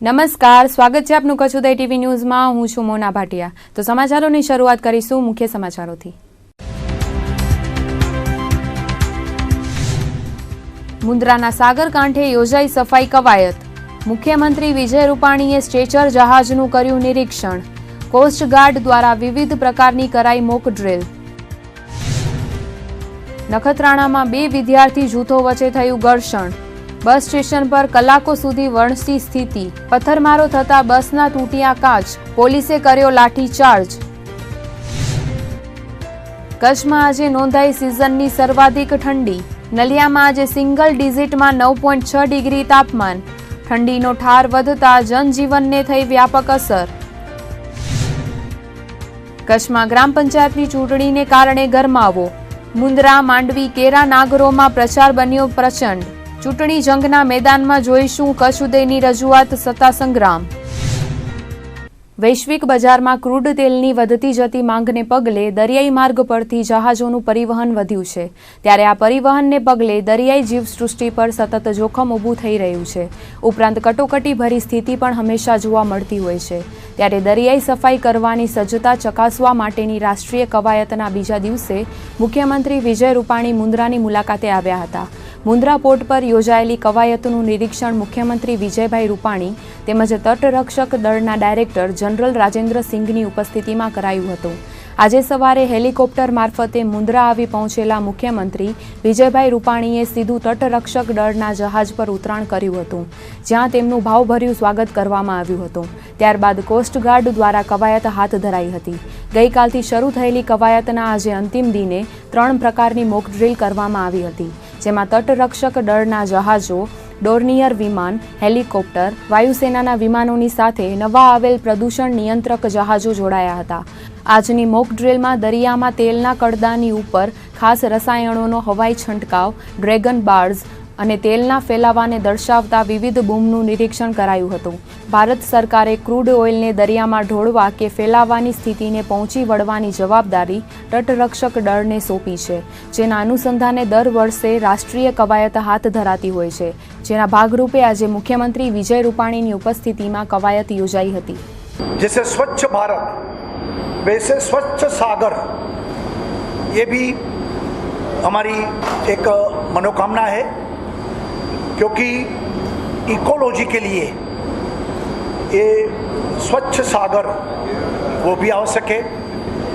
નમસ્કાર, સ્વાગત છે આપનું કચ્છ ઉદય ટીવી ન્યૂઝમાં। હું છું મોના ભાટિયા। તો સમાચારોની શરૂઆત કરીશું મુખ્ય સમાચારોથી। મુન્દ્રાના સાગર કાંઠે યોજાઈ સફાઈ કવાયત। મુખ્યમંત્રી વિજય રૂપાણીએ સ્ટ્રેચર જહાજનું કર્યું નિરીક્ષણ। કોસ્ટગાર્ડ દ્વારા વિવિધ પ્રકારની કરાઈ મોક ડ્રીલ। નખત્રાણામાં 2 વિદ્યાર્થી જૂથો વચ્ચે થયું ઘર્ષણ। બસ સ્ટેશન પર કલાકો સુધી વણસી સ્થિતિ। પથ્થરમારો થતા બસના તૂટ્યા કાચ। પોલીસે કર્યો લાઠીચાર્જ। કચ્છમાં આજે નોંધાઈ સિઝનની સર્વાધિક ઠંડી। નલિયામાં આજે સિંગલ ડિજિટમાં 9.6 ડિગ્રી તાપમાન। ઠંડીનો ઠાર વધતા જનજીવનને થઈ વ્યાપક અસર। કચ્છમાં ગ્રામ પંચાયતની ચૂંટણીને કારણે ગરમાવો। મુન્દ્રા, માંડવી, કેરા, નાગરોમાં પ્રચાર બન્યો પ્રચંડ। ચૂંટણી જંગના મેદાનમાં જોઈશું કચ્છ ઉદયની રજૂઆત સત્તા સંગ્રામ। વૈશ્વિક બજારમાં ક્રૂડ તેલની વધતી જતી માંગને પગલે દરિયાઈ માર્ગ પરથી જહાજોનું પરિવહન વધ્યું છે। ત્યારે આ પરિવહનને પગલે દરિયાઈ જીવસૃષ્ટિ પર સતત જોખમ ઊભું થઈ રહ્યું છે। ઉપરાંત કટોકટીભરી સ્થિતિ પણ હંમેશા જોવા મળતી હોય છે। ત્યારે દરિયાઈ સફાઈ કરવાની સજ્જતા ચકાસવા માટેની રાષ્ટ્રીય કવાયતના બીજા દિવસે મુખ્યમંત્રી વિજય રૂપાણી મુન્દ્રાની મુલાકાતે આવ્યા હતા। મુન્દ્રા પોર્ટ પર યોજાયેલી કવાયતનું નિરીક્ષણ મુખ્યમંત્રી વિજયભાઈ રૂપાણી તેમજ તટરક્ષક દળના ડાયરેક્ટર જનરલ રાજેન્દ્ર સિંઘની ઉપસ્થિતિમાં કરાયું હતું। આજે સવારે હેલિકોપ્ટર મારફતે મુન્દ્રા આવી પહોંચેલા મુખ્યમંત્રી વિજયભાઈ રૂપાણીએ સીધું તટરક્ષક દળના જહાજ પર ઉતરાણ કર્યું હતું, જ્યાં તેમનું ભાવભર્યું સ્વાગત કરવામાં આવ્યું હતું। ત્યારબાદ કોસ્ટગાર્ડ દ્વારા કવાયત હાથ ધરાઈ હતી। ગઈકાલથી શરૂ થયેલી કવાયતના આજે અંતિમ દિને 3 પ્રકારની મોક ડ્રીલ કરવામાં આવી હતી, જેમાં તટરક્ષક દળના જહાજો, ડોર્નિયર વિમાન, હેલિકોપ્ટર, વાયુસેનાના વિમાનોની સાથે નવા આવેલ પ્રદૂષણ નિયંત્રક જહાજો જોડાયા હતા। આજની મોક ડ્રીલમાં દરિયામાં તેલના કડદાની ઉપર ખાસ રસાયણોનો હવાઈ છંટકાવ, ડ્રેગન બાર્સ અને તેલના ફેલાવાને દર્શાવતા વિવિધ બૂમનું નિરીક્ષણ કરાયું હતું। ભારત સરકારે ક્રૂડ ઓઇલને દરિયામાં ઢોળવા કે ફેલાવાની સ્થિતિને પહોંચી વળવાની જવાબદારી તટરક્ષક દળને સોંપી છે, જેના અનુસંધાને દર વર્ષે રાષ્ટ્રીય કવાયત હાથ ધરાતી હોય છે, જેના ભાગરૂપે આજે મુખ્યમંત્રી વિજય રૂપાણીની ઉપસ્થિતિમાં કવાયત યોજાઈ હતી। जैसे स्वच्छ भारत वैसे स्वच्छ सागर, ये भी हमारी एक मनोकामना है, क्योंकि इकोलॉजी के लिए ये स्वच्छ सागर वो भी आवश्यक है।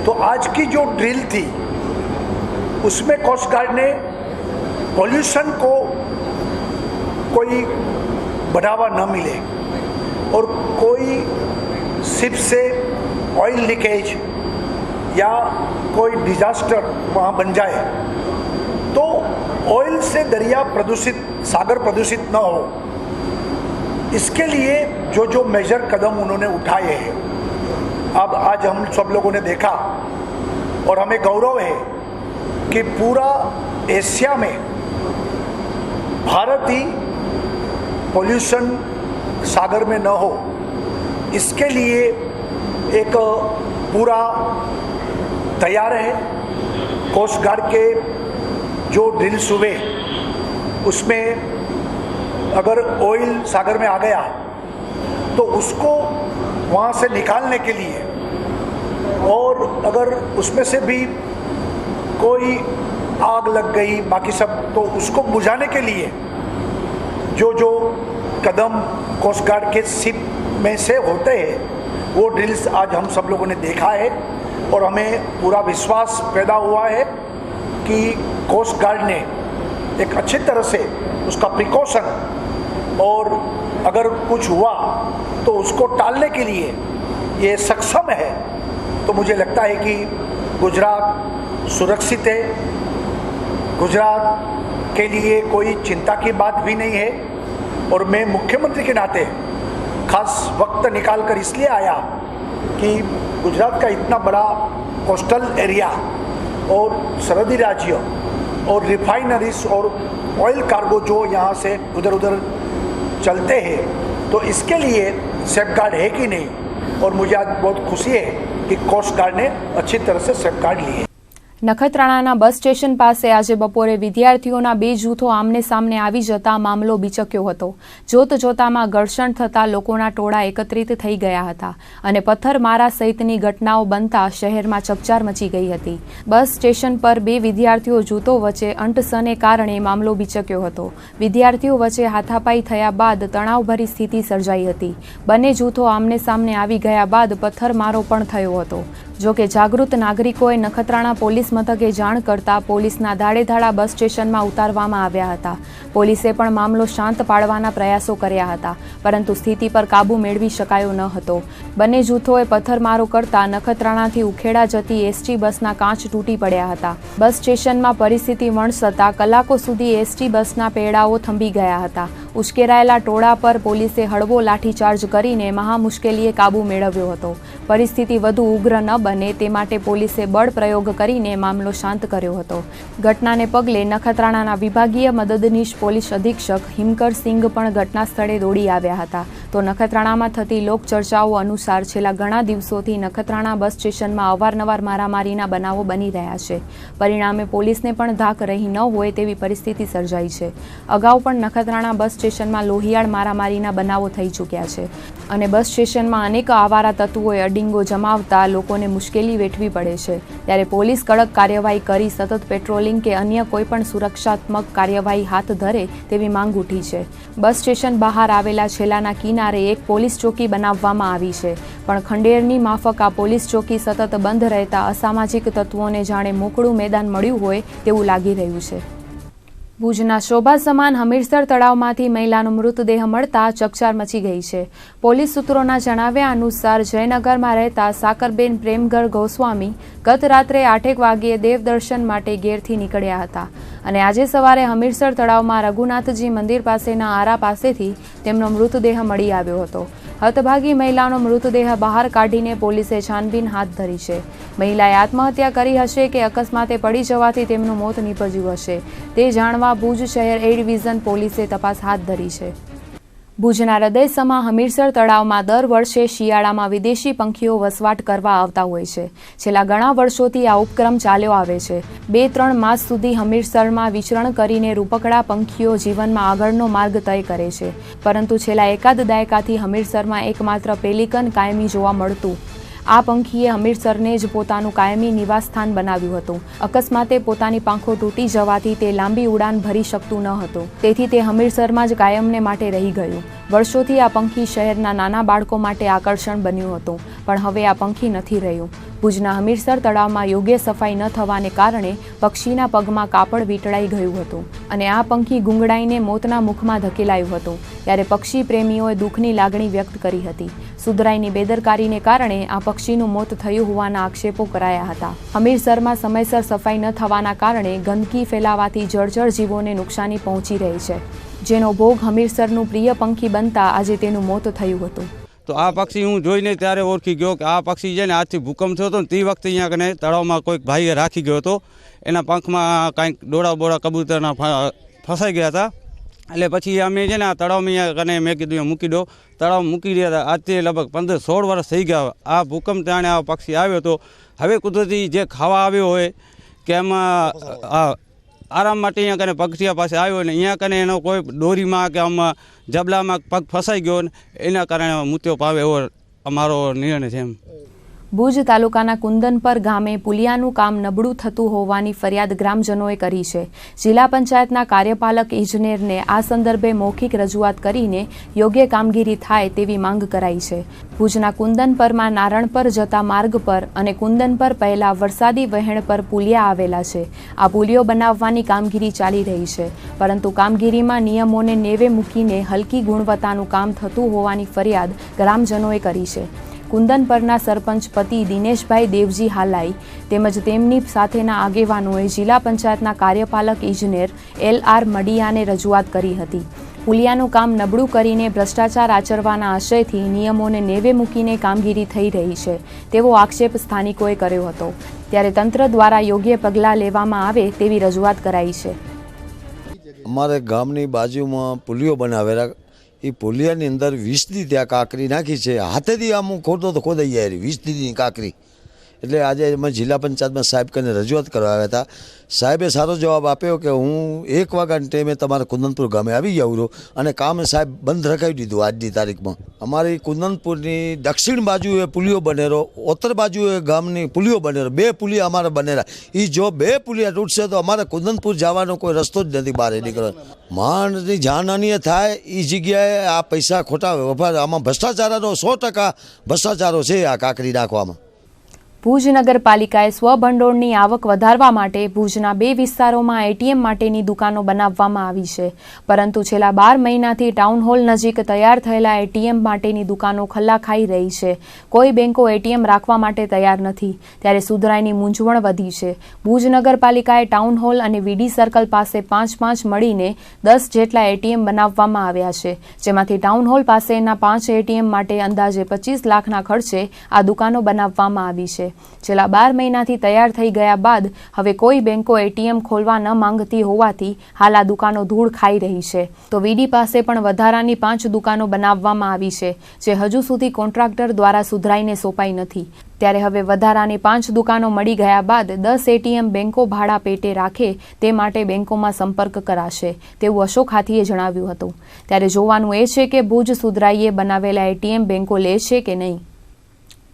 तो आज की जो ड्रिल थी उसमें कोस्ट गार्ड ने पॉल्यूशन को कोई बढ़ावा न मिले और कोई शिप से ऑयल लीकेज या कोई डिजास्टर वहाँ बन जाए तो ऑयल से दरिया प्रदूषित, सागर प्रदूषित न हो, इसके लिए जो जो मेजर कदम उन्होंने उठाए हैं, अब आज हम सब लोगों ने देखा और हमें गौरव है कि पूरा एशिया में भारत ही पॉल्यूशन सागर में न हो, इसके लिए एक पूरा तैयार है। कोस्ट गार्ड के जो ड्रिल्स हुए उसमें अगर ऑयल सागर में आ गया तो उसको वहाँ से निकालने के लिए, और अगर उसमें से भी कोई आग लग गई बाकी सब, तो उसको बुझाने के लिए जो जो कदम कोस्ट गार्ड के शिप में से होते हैं वो ड्रिल्स आज हम सब लोगों ने देखा है और हमें पूरा विश्वास पैदा हुआ है कि कोस्ट गार्ड ने एक अच्छी तरह से उसका प्रिकॉशन, और अगर कुछ हुआ तो उसको टालने के लिए ये सक्षम है। तो मुझे लगता है कि गुजरात सुरक्षित है, गुजरात के लिए कोई चिंता की बात भी नहीं है। और मैं मुख्यमंत्री के नाते खास वक्त निकाल कर इसलिए आया कि गुजरात का इतना बड़ा कोस्टल एरिया और सरहदी राज्य और रिफाइनरीज और ऑयल कार्गो जो यहाँ से उधर उधर चलते हैं, तो इसके लिए सेफ गार्ड है कि नहीं। और मुझे आज बहुत खुशी है कि कोस्ट गार्ड ने अच्छी तरह से सेफ गार्ड लिए। નખત્રાણાના બસ સ્ટેશન પાસે આજે બપોરે વિદ્યાર્થીઓના બે જૂથો આમને સામને આવી જતા મામલો બિચક્યો હતો. જોત જોતામાં ઘર્ષણ થતા લોકોના ટોળા એકત્રિત થઈ ગયા હતા અને પથ્થરમારા સહિતની ઘટનાઓ બનતા શહેરમાં ચકચાર મચી ગઈ હતી. બસ સ્ટેશન પર બે વિદ્યાર્થીઓ જૂથો વચ્ચે અંટસને કારણે મામલો બિચક્યો હતો. વિદ્યાર્થીઓ વચ્ચે હાથાપાઈ થયા બાદ તણાવભરી સ્થિતિ સર્જાઈ હતી. બંને જૂથો આમને સામને આવી ગયા બાદ પથ્થરમારો પણ થયો હતો. જોકે જાગૃત નાગરિકોએ નખત્રાણા પોલીસ મથકે જાણ કરતા પોલીસના ધાડેધાડા બસ સ્ટેશનમાં ઉતારવામાં આવ્યા હતા. પોલીસે પણ મામલો શાંત પાડવાના પ્રયાસો કર્યા હતા, પરંતુ સ્થિતિ પર કાબૂ મેળવી શકાયો ન હતો. બંને જૂથોએ પથ્થરમારો કરતા નખત્રાણાથી ઉખેડા જતી એસટી બસના કાચ તૂટી પડ્યા હતા. બસ સ્ટેશનમાં પરિસ્થિતિ વણસતા કલાકો સુધી એસટી બસના પૈડાઓ થંભી ગયા હતા. ઉશ્કેરાયેલા ટોળા પર પોલીસે હળવો લાઠીચાર્જ કરીને મહા મુશ્કેલીએ કાબૂ મેળવ્યો હતો. પરિસ્થિતિ વધુ ઉગ્ર ન બને તે માટે પોલીસે બળ પ્રયોગ કરીને મામલો શાંત કર્યો હતો. ઘટનાને પગલે નખત્રાણાના વિભાગીય મદદનીશ પોલીસ અધિક્ષક હિમકરસિંઘ પણ ઘટના સ્થળે દોડી આવ્યા હતા. તો નખત્રાણામાં થતી લોકચર્ચાઓ અનુસાર છેલ્લા ઘણા દિવસોથી નખત્રાણા બસ સ્ટેશનમાં અવારનવાર મારામારીના બનાવો બની રહ્યા છે. પરિણામે પોલીસને પણ ધાક રહી ન હોય તેવી પરિસ્થિતિ સર્જાઈ છે. અગાઉ પણ નખત્રાણા બસ સ્ટેશનમાં લોહિયાળ મારામારીના બનાવો થઈ ચૂક્યા છે અને બસ સ્ટેશનમાં અનેક આવારા તત્વોએ અડિંગો જમાવતા લોકોને મુશ્કેલી વેઠવી પડે છે. ત્યારે પોલીસ કડક કાર્યવાહી કરી સતત પેટ્રોલિંગ કે અન્ય કોઈપણ સુરક્ષાત્મક કાર્યવાહી હાથ ધરે તેવી માંગ ઉઠી છે. બસ સ્ટેશન બહાર આવેલા છેલ્લાના કિનારે એક પોલીસ ચોકી બનાવવામાં આવી છે, પણ ખંડેરની માફક આ પોલીસ ચોકી સતત બંધ રહેતા અસામાજિક તત્વોને જાણે મોકળું મેદાન મળ્યું હોય તેવું લાગી રહ્યું છે. ભુજના શોભા સમાન હમીરસર તળાવમાંથી મહિલાનો મૃતદેહ મળતા ચકચાર મચી ગઈ છે. પોલીસ સૂત્રોના જણાવ્યા અનુસાર જયનગરમાં રહેતા સાકરબેન પ્રેમગર ગોસ્વામી ગત રાત્રે 8 વાગ્યે દેવદર્શન માટે ઘેરથી નીકળ્યા હતા અને આજે સવારે હમીરસર તળાવમાં રઘુનાથજી મંદિર પાસેના આરા પાસેથી તેમનો મૃતદેહ મળી આવ્યો હતો. હતભાગી મહિલાનો મૃતદેહ બહાર કાઢીને પોલીસે છાનબીન હાથ ધરી છે. મહિલાએ આત્મહત્યા કરી હશે કે અકસ્માતે પડી જવાથી તેમનું મોત નીપજ્યું હશે તે જાણવા ભુજ શહેર એ ડિવિઝન પોલીસે તપાસ હાથ ધરી છે. ભુજના હૃદયસમા હમીરસર તળાવમાં દર વર્ષે શિયાળામાં વિદેશી પંખીઓ વસવાટ કરવા આવતા હોય છે. છેલ્લા ઘણા વર્ષોથી આ ઉપક્રમ ચાલ્યો આવે છે. 2-3 માસ સુધી હમીરસરમાં વિચરણ કરીને રૂપકડા પંખીઓ જીવનમાં આગળનો માર્ગ તય કરે છે, પરંતુ છેલ્લા એકાદ દાયકાથી હમીરસરમાં એકમાત્ર પેલિકન કાયમી જોવા મળતું આ પંખીએ હમીરસરને જ પોતાનું કાયમી નિવાસસ્થાન બનાવ્યું હતું. અકસ્માતે પોતાની પાંખો તૂટી જવાથી તે લાંબી ઉડાન ભરી શકતું ન હતું, તેથી તે હમીરસરમાં જ કાયમને માટે રહી ગયું. વર્ષોથી આ પંખી શહેરના નાના બાળકો માટે આકર્ષણ બન્યું હતું, પણ હવે આ પંખી નથી રહ્યું. ભુજના હમીરસર તળાવમાં યોગ્ય સફાઈ ન થવાને કારણે પક્ષીના પગમાં કાપડ વીંટળાઈ ગયું હતું અને આ પંખી ગુંગળાઈને મોતના મુખમાં ધકેલાયું હતું. ત્યારે પક્ષી પ્રેમીઓએ દુઃખની લાગણી વ્યક્ત કરી હતી. સુધરાઈની બેદરકારીને કારણે આ પક્ષીનું મોત થયું હોવાના આક્ષેપો કરાયા હતા. હમીરસરમાં સમયસર સફાઈ ન થવાના કારણે ગંદકી ફેલાવાથી જળચર જીવોને નુકસાની પહોંચી રહી છે, જેનો ભોગ હમીરસરનું પ્રિય પંખી બનતા આજે તેનું મોત થયું હતું. તો આ પક્ષી હું જોઈને ત્યારે ઓળખી ગયો કે આ પક્ષી છે ને આજથી ભૂકંપ થયો હતો ને તે વખતે અહીંયા કને તળાવમાં કોઈક ભાઈએ રાખી ગયો હતો. એના પંખમાં કાંઈક ડોળા બોળા કબૂતરના ફસાઈ ગયા હતા. એટલે પછી અમે છે ને આ તળાવમાં અહીંયા કને મેં કીધું મૂકી દો. તળાવ મૂકી રહ્યા હતા. આજથી લગભગ 15-16 વર્ષ થઈ ગયા. આ ભૂકંપ જાણે આ પક્ષી આવ્યો હતો. હવે કુદરતી જે ખાવા આવ્યો હોય કે એમાં આરામ માટે અહીંયા કને પગથિયા પાસે આવ્યો ને અહીંયા કને એનો કોઈ દોરીમાં કે આમાં જબલામાં પગ ફસાઈ ગયો ને એના કારણે મૃત્યુ પામે એવો અમારો નિર્ણય છે. એમ ભુજ તાલુકાના કુંદનપર ગામે પુલિયાનું કામ નબળું થતું હોવાની ફરિયાદ ગ્રામજનોએ કરી છે. જિલ્લા પંચાયતના કાર્યપાલક ઇજનેરને આ સંદર્ભે મૌખિક રજૂઆત કરીને યોગ્ય કામગીરી થાય તેવી માંગ કરાઈ છે. ભુજના કુંદનપરમાં નારણપર જતા માર્ગ પર અને કુંદનપર પહેલા વરસાદી વહેણ પર પુલિયા આવેલા છે. આ પુલિયો બનાવવાની કામગીરી ચાલી રહી છે, પરંતુ કામગીરીમાં નિયમોને નેવે મૂકીને હલકી ગુણવત્તાનું કામ થતું હોવાની ફરિયાદ ગ્રામજનોએ કરી છે. કુંદનપરના સરપંચ પતિ દિનેશભાઈ દેવજી હાલાઈ તેમજ તેમની સાથેના આગેવાનોએ જિલ્લા પંચાયતના કાર્યપાલક ઇજનેર LR મડિયાને રજૂઆત કરી હતી. પુલિયાનું કામ નબળું કરીને ભ્રષ્ટાચાર આચરવાના આશયથી નિયમોને નેવે મૂકીને કામગીરી થઈ રહી છે તેવો આક્ષેપ સ્થાનિકોએ કર્યો હતો. ત્યારે તંત્ર દ્વારા યોગ્ય પગલાં લેવામાં આવે તેવી રજૂઆત કરાઈ છે. અમારે ગામની બાજુમાં પુલિયો બનાવેલા એ પુલિયાની અંદર 20 દી ત્યાં કાંકરી નાખી છે. હાથેથી આમ ખોદો તો ખોદાઈ જાય 20 દીની કાંકરી એટલે આજે અમે જિલ્લા પંચાયતમાં સાહેબ કરીને રજૂઆત કરવા આવ્યા હતા. સાહેબે સારો જવાબ આપ્યો કે હું 1 વાગ્યાના ટાઈમે તમારા કુંદનપુર ગામે આવી જાઉં છું અને કામ સાહેબ બંધ રખાવી દીધું આજની તારીખમાં. અમારી કુંદનપુરની દક્ષિણ બાજુએ પુલિયો બનેરો, ઉત્તર બાજુએ ગામની પુલિયો બનેરો, 2 પુલિયા અમારે બનેરા. એ જો 2 પુલિયા તૂટશે તો અમારે કુંદનપુર જવાનો કોઈ રસ્તો જ નથી બહાર નીકળવાનો. માણસની જાનહાનિ થાય એ જગ્યાએ આ પૈસા ખોટા વપરાય. આમાં ભ્રષ્ટાચારનો 100% ભ્રષ્ટાચારો છે આ કાંકરી નાખવામાં. ભુજ નગરપાલિકાએ સ્વભંડોળની આવક વધારવા માટે ભુજના 2 વિસ્તારોમાં એટીએમ માટેની દુકાનો બનાવવામાં આવી છે, પરંતુ છેલ્લા 12 મહિનાથી ટાઉન હોલ નજીક તૈયાર થયેલા એટીએમ માટેની દુકાનો ખલ્લા ખાઈ રહી છે. કોઈ બેંકો એટીએમ રાખવા માટે તૈયાર નથી, ત્યારે સુધરાઈની મૂંઝવણ વધી છે. ભુજ નગરપાલિકાએ ટાઉન હોલ અને વીડી સર્કલ પાસે 5 મળીને 10 જેટલા એટીએમ બનાવવામાં આવ્યા છે, જેમાંથી ટાઉન હોલ પાસેના 5 એટીએમ માટે અંદાજે 25 લાખના ખર્ચે આ દુકાનો બનાવવામાં આવી છે. છેલ્લા 12 મહિનાથી તૈયાર થઈ ગયા બાદ હવે કોઈ બેંકો એટીએમ ખોલવા ન માંગતી હોવાથી હાલ આ દુકાનો ધૂળ ખાઈ રહી છે. તો વીડી પાસે પણ વધારાની 5 દુકાનો બનાવવામાં આવી છે, જે હજુ સુધી કોન્ટ્રાક્ટર દ્વારા સુધરાઈને સોંપાઈ નથી. ત્યારે હવે વધારાની 5 દુકાનો મળી ગયા બાદ 10 એટીએમ બેંકો ભાડા પેટે રાખે તે માટે બેંકોમાં સંપર્ક કરાશે, તેવું અશોક હાથીએ જણાવ્યું હતું. ત્યારે જોવાનું એ છે કે ભુજ સુધરાઈએ બનાવેલા એટીએમ બેંકો લે છે કે નહીં.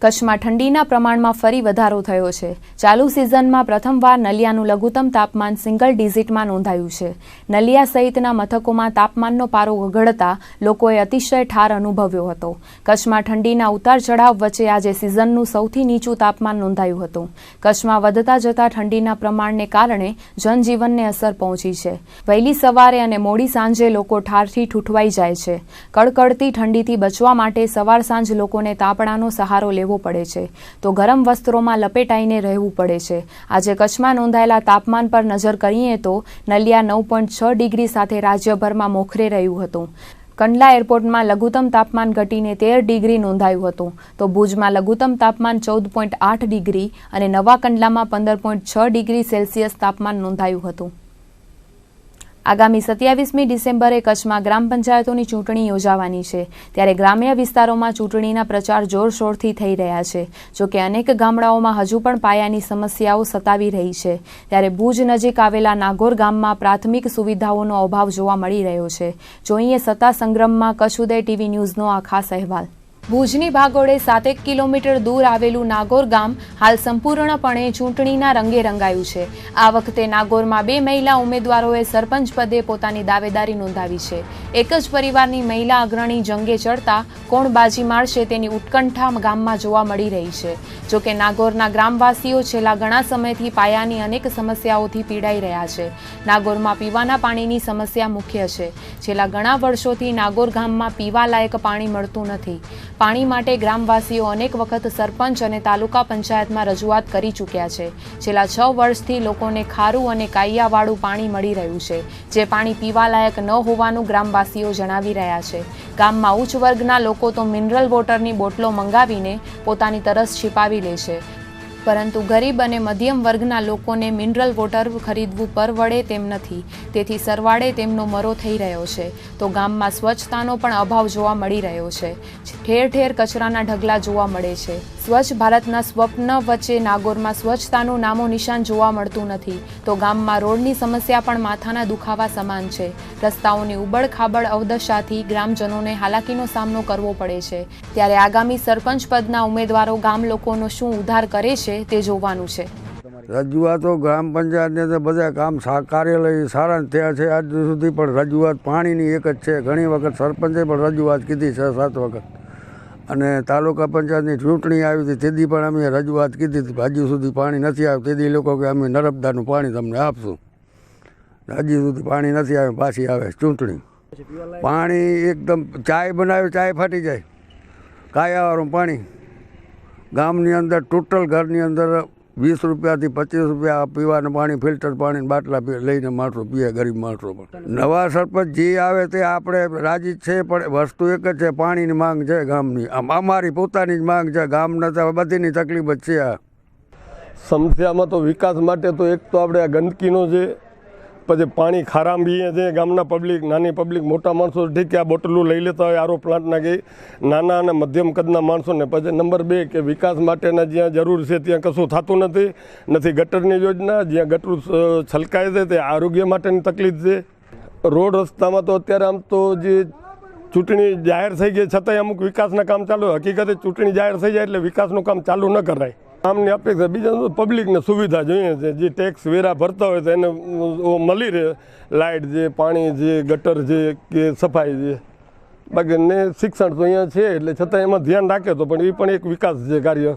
કચ્છમાં ઠંડીના પ્રમાણમાં ફરી વધારો થયો છે. ચાલુ સિઝનમાં પ્રથમવાર નલિયાનું લઘુત્તમ તાપમાન સિંગલ ડિઝિટમાં નોંધાયું છે. નલિયા સહિતના મથકોમાં તાપમાનનો પારો ગગડતા લોકોએ અતિશય ઠાર અનુભવ્યો હતો. કચ્છમાં ઠંડીના ઉતાર ચઢાવ વચ્ચે આજે સિઝનનું સૌથી નીચું તાપમાન નોંધાયું હતું. કચ્છમાં વધતા જતા ઠંડીના પ્રમાણને કારણે જનજીવનને અસર પહોંચી છે. વહેલી સવારે અને મોડી સાંજે લોકો ઠારથી ઠૂઠવાઈ જાય છે. કડકડતી ઠંડીથી બચવા માટે સવાર સાંજ લોકોને તાપણાનો સહારો લેવો પડે છે, તો ગરમ વસ્ત્રોમાં લપેટાઈને રહેવું પડે છે. આજે કચ્છમાં નોંધાયેલા તાપમાન પર નજર કરીએ તો નલિયા 9.6 ડિગ્રી સાથે રાજ્યભરમાં મોખરે રહ્યું હતું. કંડલા એરપોર્ટમાં લઘુત્તમ તાપમાન ઘટીને 13 ડિગ્રી નોંધાયું હતું, તો ભુજમાં લઘુત્તમ તાપમાન 14.8 ડિગ્રી અને નવા કંડલામાં 15.6 ડિગ્રી સેલ્સિયસ તાપમાન નોંધાયું હતું. આગામી 27મી ડિસેમ્બરે કચ્છમાં ગ્રામ પંચાયતોની ચૂંટણી યોજાવાની છે, ત્યારે ગ્રામ્ય વિસ્તારોમાં ચૂંટણીના પ્રચાર જોરશોરથી થઈ રહ્યા છે. જોકે અનેક ગામડાઓમાં હજુ પણ પાયાની સમસ્યાઓ સતાવી રહી છે. ત્યારે ભુજ નજીક આવેલા નાગોર ગામમાં પ્રાથમિક સુવિધાઓનો અભાવ જોવા મળી રહ્યો છે. જોઈએ સત્તા સંગ્રામમાં કચ્છ ઉદય ટીવી ન્યૂઝનો આ ખાસ અહેવાલ. ભુજની ભાગોળે 7 કિલોમીટર દૂર આવેલું નાગોર ગામ હાલ સંપૂર્ણપણે ચૂંટણીના રંગે રંગાયું છે. આ વખતે નાગોરમાં 2 મહિલા ઉમેદવારોએ સરપંચ પદે પોતાની દાવેદારી નોંધાવી છે. એક જ પરિવારની મહિલા અગ્રણી જંગે ચડતા કોણ બાજી મારશે તેની ઉત્કંઠા ગામમાં જોવા મળી રહી છે. જોકે નાગોરના ગ્રામવાસીઓ છેલ્લા ઘણા સમયથી પાયાની અનેક સમસ્યાઓથી પીડાઈ રહ્યા છે. નાગોરમાં પીવાના પાણીની સમસ્યા મુખ્ય છે. છેલ્લા ઘણા વર્ષોથી નાગોર ગામમાં પીવાલાયક પાણી મળતું નથી. પાણી માટે ગ્રામવાસીઓ અનેક વખત સરપંચ અને તાલુકા પંચાયતમાં રજૂઆત કરી ચૂક્યા છે. છેલ્લા 6 વર્ષથી લોકોને ખારું અને કાંઈયાવાળું પાણી મળી રહ્યું છે, જે પાણી પીવાલાયક ન હોવાનું ગ્રામવાસીઓ જણાવી રહ્યા છે. ગામમાં ઉચ્ચ વર્ગના લોકો તો મિનરલ વોટરની બોટલો મંગાવીને પોતાની તરસ छिपाવી લે છે, પરંતુ ગરીબ અને મધ્યમ વર્ગના લોકોને મિનરલ વોટર ખરીદવું પરવડે તેમ નથી. તેથી સરવાળે તેમનો મરો થઈ રહ્યો છે. તો ગામમાં સ્વચ્છતાનો પણ અભાવ જોવા મળી રહ્યો છે. ઠેર ઠેર કચરાના ઢગલા જોવા મળે છે. સ્વચ્છ ભારતના સ્વપ્ન વચ્ચે નાગોરમાં સ્વચ્છતાનું નામો નિશાન જોવા મળતું નથી. તો ગામમાં રોડની સમસ્યા પણ માથાના દુખાવા સમાન છે. રસ્તાઓની ઉબડ-ખાબડ અવદશાથી ગ્રામજનોને હાલાકીનો સામનો કરવો પડે છે. ત્યારે આગામી સરપંચ પદના ઉમેદવારો ગામ લોકોનો શું ઉદ્ધાર કરે છે તે જોવાનું છે. રજૂઆતો ગ્રામ પંચાયતને તો બધા કામ કાર્યાલય સારા થયા છે આજ સુધી, પણ રજૂઆત પાણીની એક જ છે. ઘણી વખત સરપંચે પણ રજૂઆત કીધી 6-7 વખત, અને તાલુકા પંચાયતની ચૂંટણી આવી હતી તેથી પણ અમે રજૂઆત કીધી હતી. હજુ સુધી પાણી નથી આવ્યું. તેથી લોકો કે અમે નર્મદાનું પાણી તમને આપશું. હજી સુધી પાણી નથી આવ્યું. પાછી આવે ચૂંટણી. પાણી એકદમ ચાય બનાવે, ચાય ફાટી જાય. કાયાવાળું પાણી ગામની અંદર ટોટલ ઘરની અંદર 20 રૂપિયાથી 25 રૂપિયા પીવાનું પાણી, ફિલ્ટર પાણી બાટલા લઈને માણસો પીએ, ગરીબ માણસો. પણ નવા સરપંચ જે આવે તે આપણે રાજી છે, પણ વસ્તુ એક જ છે, પાણીની માંગ છે ગામની. આમ અમારી પોતાની જ માંગ છે. ગામના તો બધીની તકલીફ જ છે. આ સમસ્યામાં તો વિકાસ માટે તો એક તો આપણે આ ગંદકીનો છે, પછી પાણી ખારામ પીએ છે ગામના પબ્લિક, નાની પબ્લિક, મોટા માણસો ઠીક કે આ બોટલું લઈ લેતા હોય આરો પ્લાન્ટના કે નાના અને મધ્યમ કદના માણસોને. પછી નંબર 2 કે વિકાસ માટેના જ્યાં જરૂર છે ત્યાં કશું થતું નથી ગટરની યોજના, જ્યાં ગટરું છલકાય છે તે આરોગ્ય માટેની તકલીફ છે. રોડ રસ્તામાં તો અત્યારે આમ તો જે ચૂંટણી જાહેર થઈ ગઈ છતાંય અમુક વિકાસના કામ ચાલુ. હકીકતે ચૂંટણી જાહેર થઈ જાય એટલે વિકાસનું કામ ચાલુ ન કરાય. આમની અપેક્ષા બીજા પબ્લિકને સુવિધા જોઈએ છે. જે ટેક્સ વેરા ભરતા હોય તો એને મળી રહે, લાઇટ છે, પાણી છે, ગટર છે કે સફાઈ છે. બાકી ને શિક્ષણ તો અહીંયા છે એટલે છતાં એમાં ધ્યાન રાખે તો પણ એ પણ એક વિકાસ છે કાર્ય.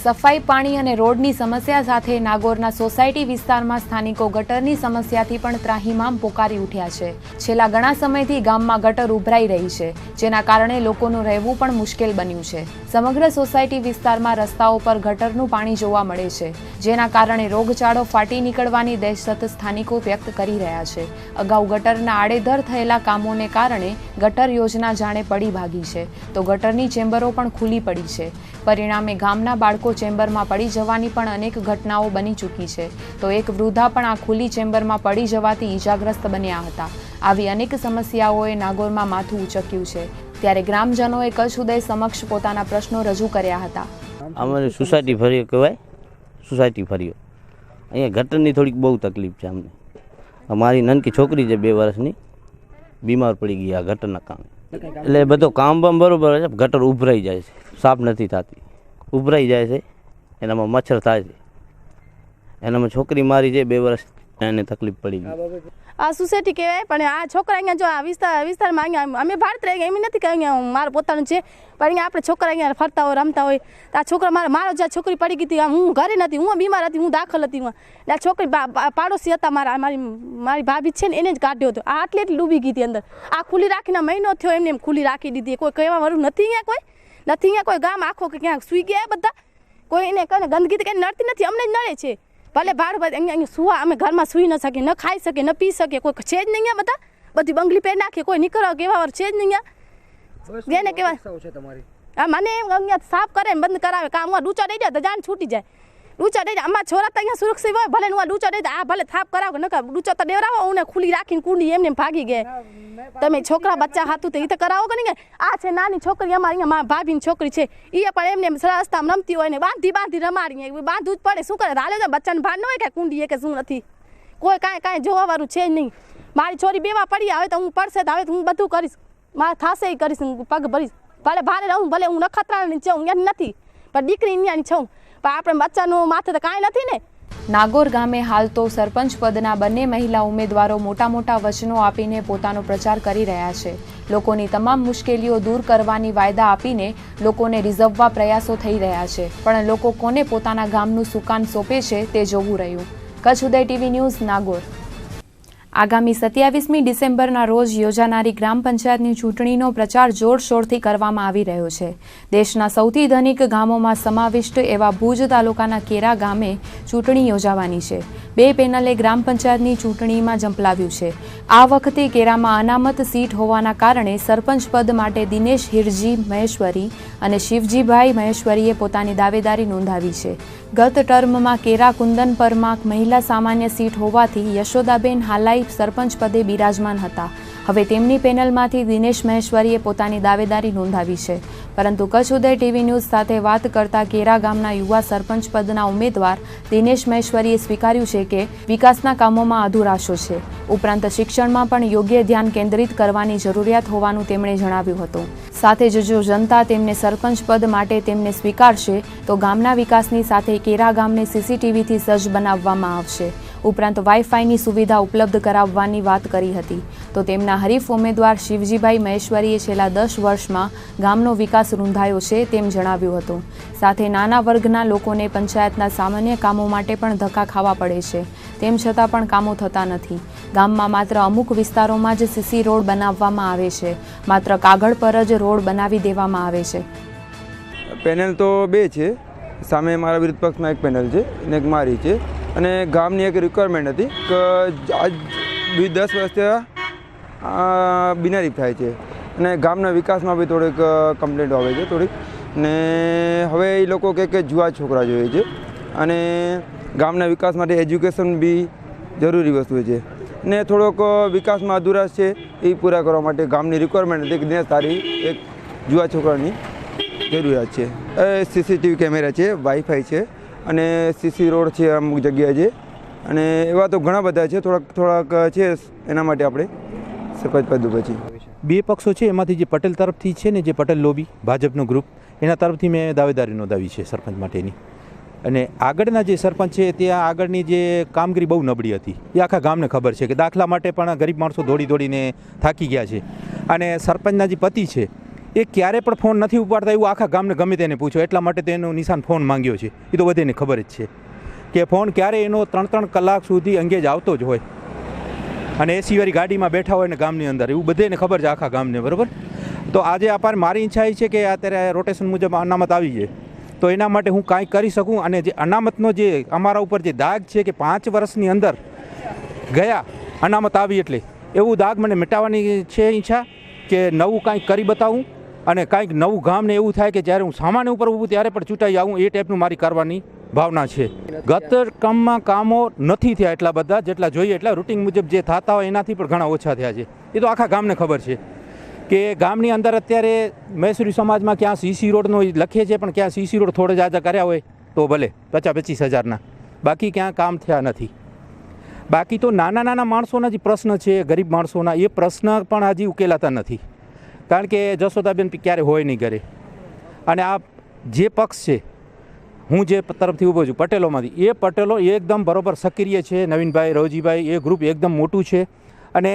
સફાઈ, પાણી અને રોડની સમસ્યા સાથે નાગોરના સોસાયટી વિસ્તારમાં સ્થાનિકો ગટરની સમસ્યાથી પણ ત્રાહિમામ પોકારી ઉઠ્યા છે. છેલ્લા ઘણા સમયથી ગામમાં ગટર ઉભરાઈ રહી છે, જેના કારણે લોકોનું રહેવું પણ મુશ્કેલ બન્યું છે. સમગ્ર સોસાયટી વિસ્તારમાં રસ્તાઓ પર ગટરનું પાણી જોવા મળે છે, જેના કારણે રોગચાળો ફાટી નીકળવાની દહેશત સ્થાનિકો વ્યક્ત કરી રહ્યા છે. અગાઉ ગટરના આડેધડ થયેલા કામોને કારણે ગટર યોજના જાણે પડી ભાગી છે, તો ગટરની ચેમ્બરો પણ ખુલ્લી પડી છે. પરિણામે ગામના બાળકો ચેમ્બરમાં પડી જવાની પણ અનેક ઘટનાઓ બની ચૂકી છે, તો એક વૃદ્ધા પણ આ ખુલ્લી ચેમ્બરમાં પડી જવાથી ઈજાગ્રસ્ત બન્યા હતા. આવી અનેક સમસ્યાઓએ નાગોરમાં માથું ઉચક્યું છે. ત્યારે ગ્રામજનોએ કચ્છ ઉદય સમક્ષ પોતાના પ્રશ્નો રજૂ કર્યા હતા. અમારી સોસાયટી ફર્યો કહેવાય, સોસાયટી ફર્યો. અહીંયા ગટરની થોડીક બહુ તકલીફ છે અમને. અમારી નાનકી છોકરી છે 2 વર્ષની, બીમાર પડી ગઈ આ ગટરના કામે. એટલે બધો કામ પણ બરોબર છે, ગટર ઉભરાઈ જાય છે, સાફ નથી થતી, ઉભરાઈ જાય છે, એનામાં મચ્છર થાય છે. એનામાં છોકરી મારી છે 2 વર્ષ, એને તકલીફ પડી ગઈ. આ સોસાયટી કહેવાય પણ આ છોકરા અહીંયા જો આ વિસ્તારમાં અહીંયા અમે ભારત રહી ગયા એમ નથી કે અહીંયા મારું પોતાનું છે, પણ અહીંયા આપણે છોકરા અહીંયા ફરતા હોય, રમતા હોય. આ છોકરા મારો જ્યાં છોકરી પડી ગઈ હતી, હું ઘરે નથી, હું બીમાર હતી, હું દાખલ હતી. એટલે આ છોકરી પાડોશી હતા મારી ભાભી છે ને એને જ કાઢ્યો હતો. આ આટલી ડૂબી ગઈ હતી અંદર. આ ખુલ્લી રાખીને મહિનો થયો એમને એમ ખુલ્લી રાખી દીધી. કોઈ કહેવા વાળું નથી અહીંયા કોઈ ગામ આખો કે ક્યાંક સૂઈ ગયા બધા. કોઈ એને ગંદકી કંઈ નડતી નથી, અમને જ નડે છે. ભલે ભાડું અહીંયા સુવા અમે ઘરમાં સૂઈ ન શકીએ, ન ખાઈ શકીએ, ન પી શકીએ, કોઈ છે જ નહીં અહીંયા. બધા બધી બંગલી પહેરી નાખીએ, કોઈ નીકળવા કેવા વાર છે જ નહીં અહીંયા. જેને કહેવાય હા મને એમ અહીંયા સાફ કરે ને બંધ કરાવે કામ. ડૂચા દઈ જાય તો જાન છૂટી જાય. ડૂચા દઈ જાય અમારા છોરા તો અહીંયા સુરક્ષિત હોય, ભલે હું ડૂચા દઈ જાય, આ ભલે સાફ કરાવો ન કરાવો, ડૂચા તો દેવરાવો. હું ખુલ્લી રાખીને કુંડી એમને ભાગી ગયા. તમે છોકરા બચ્ચા હાથું તો એ તો કરાવો કે નહીં. આ છે નાની છોકરી અમારી અહીંયા મારા ભાભીની છોકરી છે, એ પણ એમને રસ્તામાં રમતી હોય ને બાંધી રમાડી, બાંધવું જ પડે. શું કરે હાલે તો બચ્ચાને ભાન ન હોય કે કુંડી કે શું નથી. કોઈ કાંઈ જોવા વાળું છે જ નહીં. મારી છોરી બેવા પડી આવે તો હું પડશે તો હવે હું બધું કરીશ, મારે થશે એ કરીશ, હું પગ ભરીશ. ભલે ભારે રહું, ભલે હું નખત્રાની છું, અહીંયા નથી, પણ દીકરી અહીંયાની છું, પણ આપણે બચ્ચાનું માથે તો કાંઈ નથી ને. નાગોર ગામે હાલ તો સરપંચ પદના બંને મહિલા ઉમેદવારો મોટા વચનો આપીને પોતાનો પ્રચાર કરી રહ્યા છે. લોકોની તમામ મુશ્કેલીઓ દૂર કરવાની વાયદા આપીને લોકોને રીઝવવા પ્રયાસો થઈ રહ્યા છે, પણ લોકો કોને પોતાના ગામનું સુકાન સોંપે છે તે જોવું રહ્યું. કચ્છ ઉદય ટીવી ન્યૂઝ, નાગોર. આગામી 27મી ડિસેમ્બરના રોજ યોજાનારી ગ્રામ પંચાયતની ચૂંટણીનો પ્રચાર જોરશોરથી કરવામાં આવી રહ્યો છે. દેશના સૌથી ધનિક ગામોમાં સમાવિષ્ટ એવા ભુજ તાલુકાના કેરા ગામે ચૂંટણી યોજાવાની છે. 2 પેનલે ગ્રામ પંચાયતની ચૂંટણીમાં ઝંપલાવ્યું છે. આ વખતે કેરામાં અનામત સીટ હોવાના કારણે સરપંચ પદ માટે દિનેશ હિરજી મહેશ્વરી અને શિવજીભાઈ મહેશ્વરીએ પોતાની દાવેદારી નોંધાવી છે. ગત ટર્મમાં કેરા કુંદન પરમાર મહિલા સામાન્ય સીટ હોવાથી યશોદાબેન હાલાઈ સરપંચ પદે બિરાજમાન હતા. હવે તેમની પેનલમાંથી દિનેશ મહેશ્વરીએ પોતાની દાવેદારી નોંધાવી છે. પરંતુ કચ્છ ઉદય ટીવી ન્યૂઝ સાથે વાત કરતા કેરા ગામના યુવા સરપંચ પદના ઉમેદવાર દિનેશ મહેશ્વરીએ સ્વીકાર્યું છે કે વિકાસના કામોમાં અધુરાશો છે. ઉપરાંત શિક્ષણમાં પણ યોગ્ય ધ્યાન કેન્દ્રિત કરવાની જરૂરિયાત હોવાનું તેમણે જણાવ્યું હતું. સાથે જ જો જનતા તેમને સરપંચ પદ માટે તેમને સ્વીકારશે તો ગામના વિકાસની સાથે કેરા ગામને સીસીટીવીથી સજ્જ બનાવવામાં આવશે. ઉપરાંત વાઈફાઈની સુવિધા ઉપલબ્ધ કરાવવાની વાત કરી હતી. તો તેમના હરીફ ઉમેદવાર શિવજીભાઈ મહેશ્વરીએ છેલ્લા 10 વર્ષમાં ગામનો વિકાસ રૂંધાયો છે તેમ જણાવ્યું હતું. સાથે નાના વર્ગના લોકોને પંચાયતના સામાન્ય કામો માટે પણ ધક્કા ખાવા પડે છે, તેમ છતાં પણ કામો થતા નથી. ગામમાં માત્ર અમુક વિસ્તારોમાં જ સીસી રોડ બનાવવામાં આવે છે, માત્ર કાગળ પર જ રોડ બનાવી દેવામાં આવે છે. પેનલ તો 2 છે, સામે મારા વિરુદ્ધ પક્ષમાં એક પેનલ છે અને એક મારી છે. અને ગામની એક રિક્વાયરમેન્ટ હતી કે આજ 10 વર્ષથી બિનારી થાય છે અને ગામના વિકાસમાં બી થોડીક કમ્પ્લેન્ટો આવે છે થોડીક. ને હવે એ લોકો કે જુવા છોકરા જોઈએ છે અને ગામના વિકાસ માટે એજ્યુકેશન બી જરૂરી વસ્તુ છે. ને થોડોક વિકાસમાં અધુરાશ છે એ પૂરા કરવા માટે ગામની રિક્વાયરમેન્ટ હતી કે તારી એક જુવા છોકરાની જરૂરિયાત છે. સીસીટીવી કેમેરા છે, વાઈફાઈ છે અને સીસી રોડ છે અમુક જગ્યાએ છે અને એવા તો ઘણા બધા છે. થોડાક છે એના માટે આપણે સરપંચ પદ પછી બે પક્ષો છે એમાંથી જે પટેલ તરફથી છે ને, જે પટેલ લોબી ભાજપનો ગ્રુપ, એના તરફથી મેં દાવેદારી નોંધાવી છે સરપંચ માટેની. અને આગળના જે સરપંચ છે ત્યાં આગળની જે કામગીરી બહુ નબળી હતી એ આખા ગામને ખબર છે. કે દાખલા માટે પણ ગરીબ માણસો દોડીને થાકી ગયા છે. અને સરપંચના જે પતિ છે એ ક્યારે પણ ફોન નથી ઉપાડતા એવું આખા ગામને ગમે તેને પૂછો, એટલા માટે તેનું નિશાન ફોન માંગ્યો છે. એ તો બધાને ખબર જ છે કે ફોન ક્યારે એનો 3-3 કલાક સુધી અંગેજ આવતો જ હોય અને એસી વાળી ગાડીમાં બેઠા હોય ને ગામની અંદર, એવું બધાને ખબર છે આખા ગામને, બરાબર. તો આજે મારી ઈચ્છા એ છે કે અત્યારે રોટેશન મુજબ અનામત આવી જાય તો એના માટે હું કાંઈ કરી શકું. અને જે અનામતનો જે અમારા ઉપર જે દાગ છે કે 5 વર્ષની અંદર ગયા અનામત આવી એટલે એવું દાગ મને મિટાવવાની છે ઈચ્છા કે નવું કાંઈક કરી બતાવું અને કાંઈક નવું ગામને એવું થાય કે જ્યારે હું સામાન્ય ઉપર ઊભું ત્યારે પણ ચૂંટાઈ આવું, એ ટાઈપનું મારી કરવાની ભાવના છે. ગત કામમાં કામો નથી થયા એટલા બધા જેટલા જોઈએ એટલા રૂટિન મુજબ જે થતા હોય એનાથી પણ ઘણા ઓછા થયા છે. એ તો આખા ગામને ખબર છે કે ગામની અંદર અત્યારે મહેસુરી સમાજમાં ક્યાં સીસી રોડનો લખે છે પણ ક્યાં સીસી રોડ થોડે જાજા કર્યા હોય તો ભલે 50-25 હજારના, બાકી ક્યાં કામ થયા નથી. બાકી તો નાના માણસોના જે પ્રશ્ન છે, ગરીબ માણસોના, એ પ્રશ્ન પણ હજી ઉકેલાતા નથી. કારણ કે જશોદાબેન ક્યારે હોય નહીં ઘરે. અને આ જે પક્ષ છે, હું જે તરફથી ઊભો છું પટેલોમાંથી, એ પટેલો એકદમ બરોબર સક્રિય છે. નવીનભાઈ, રવજીભાઈ, એ ગ્રુપ એકદમ મોટું છે અને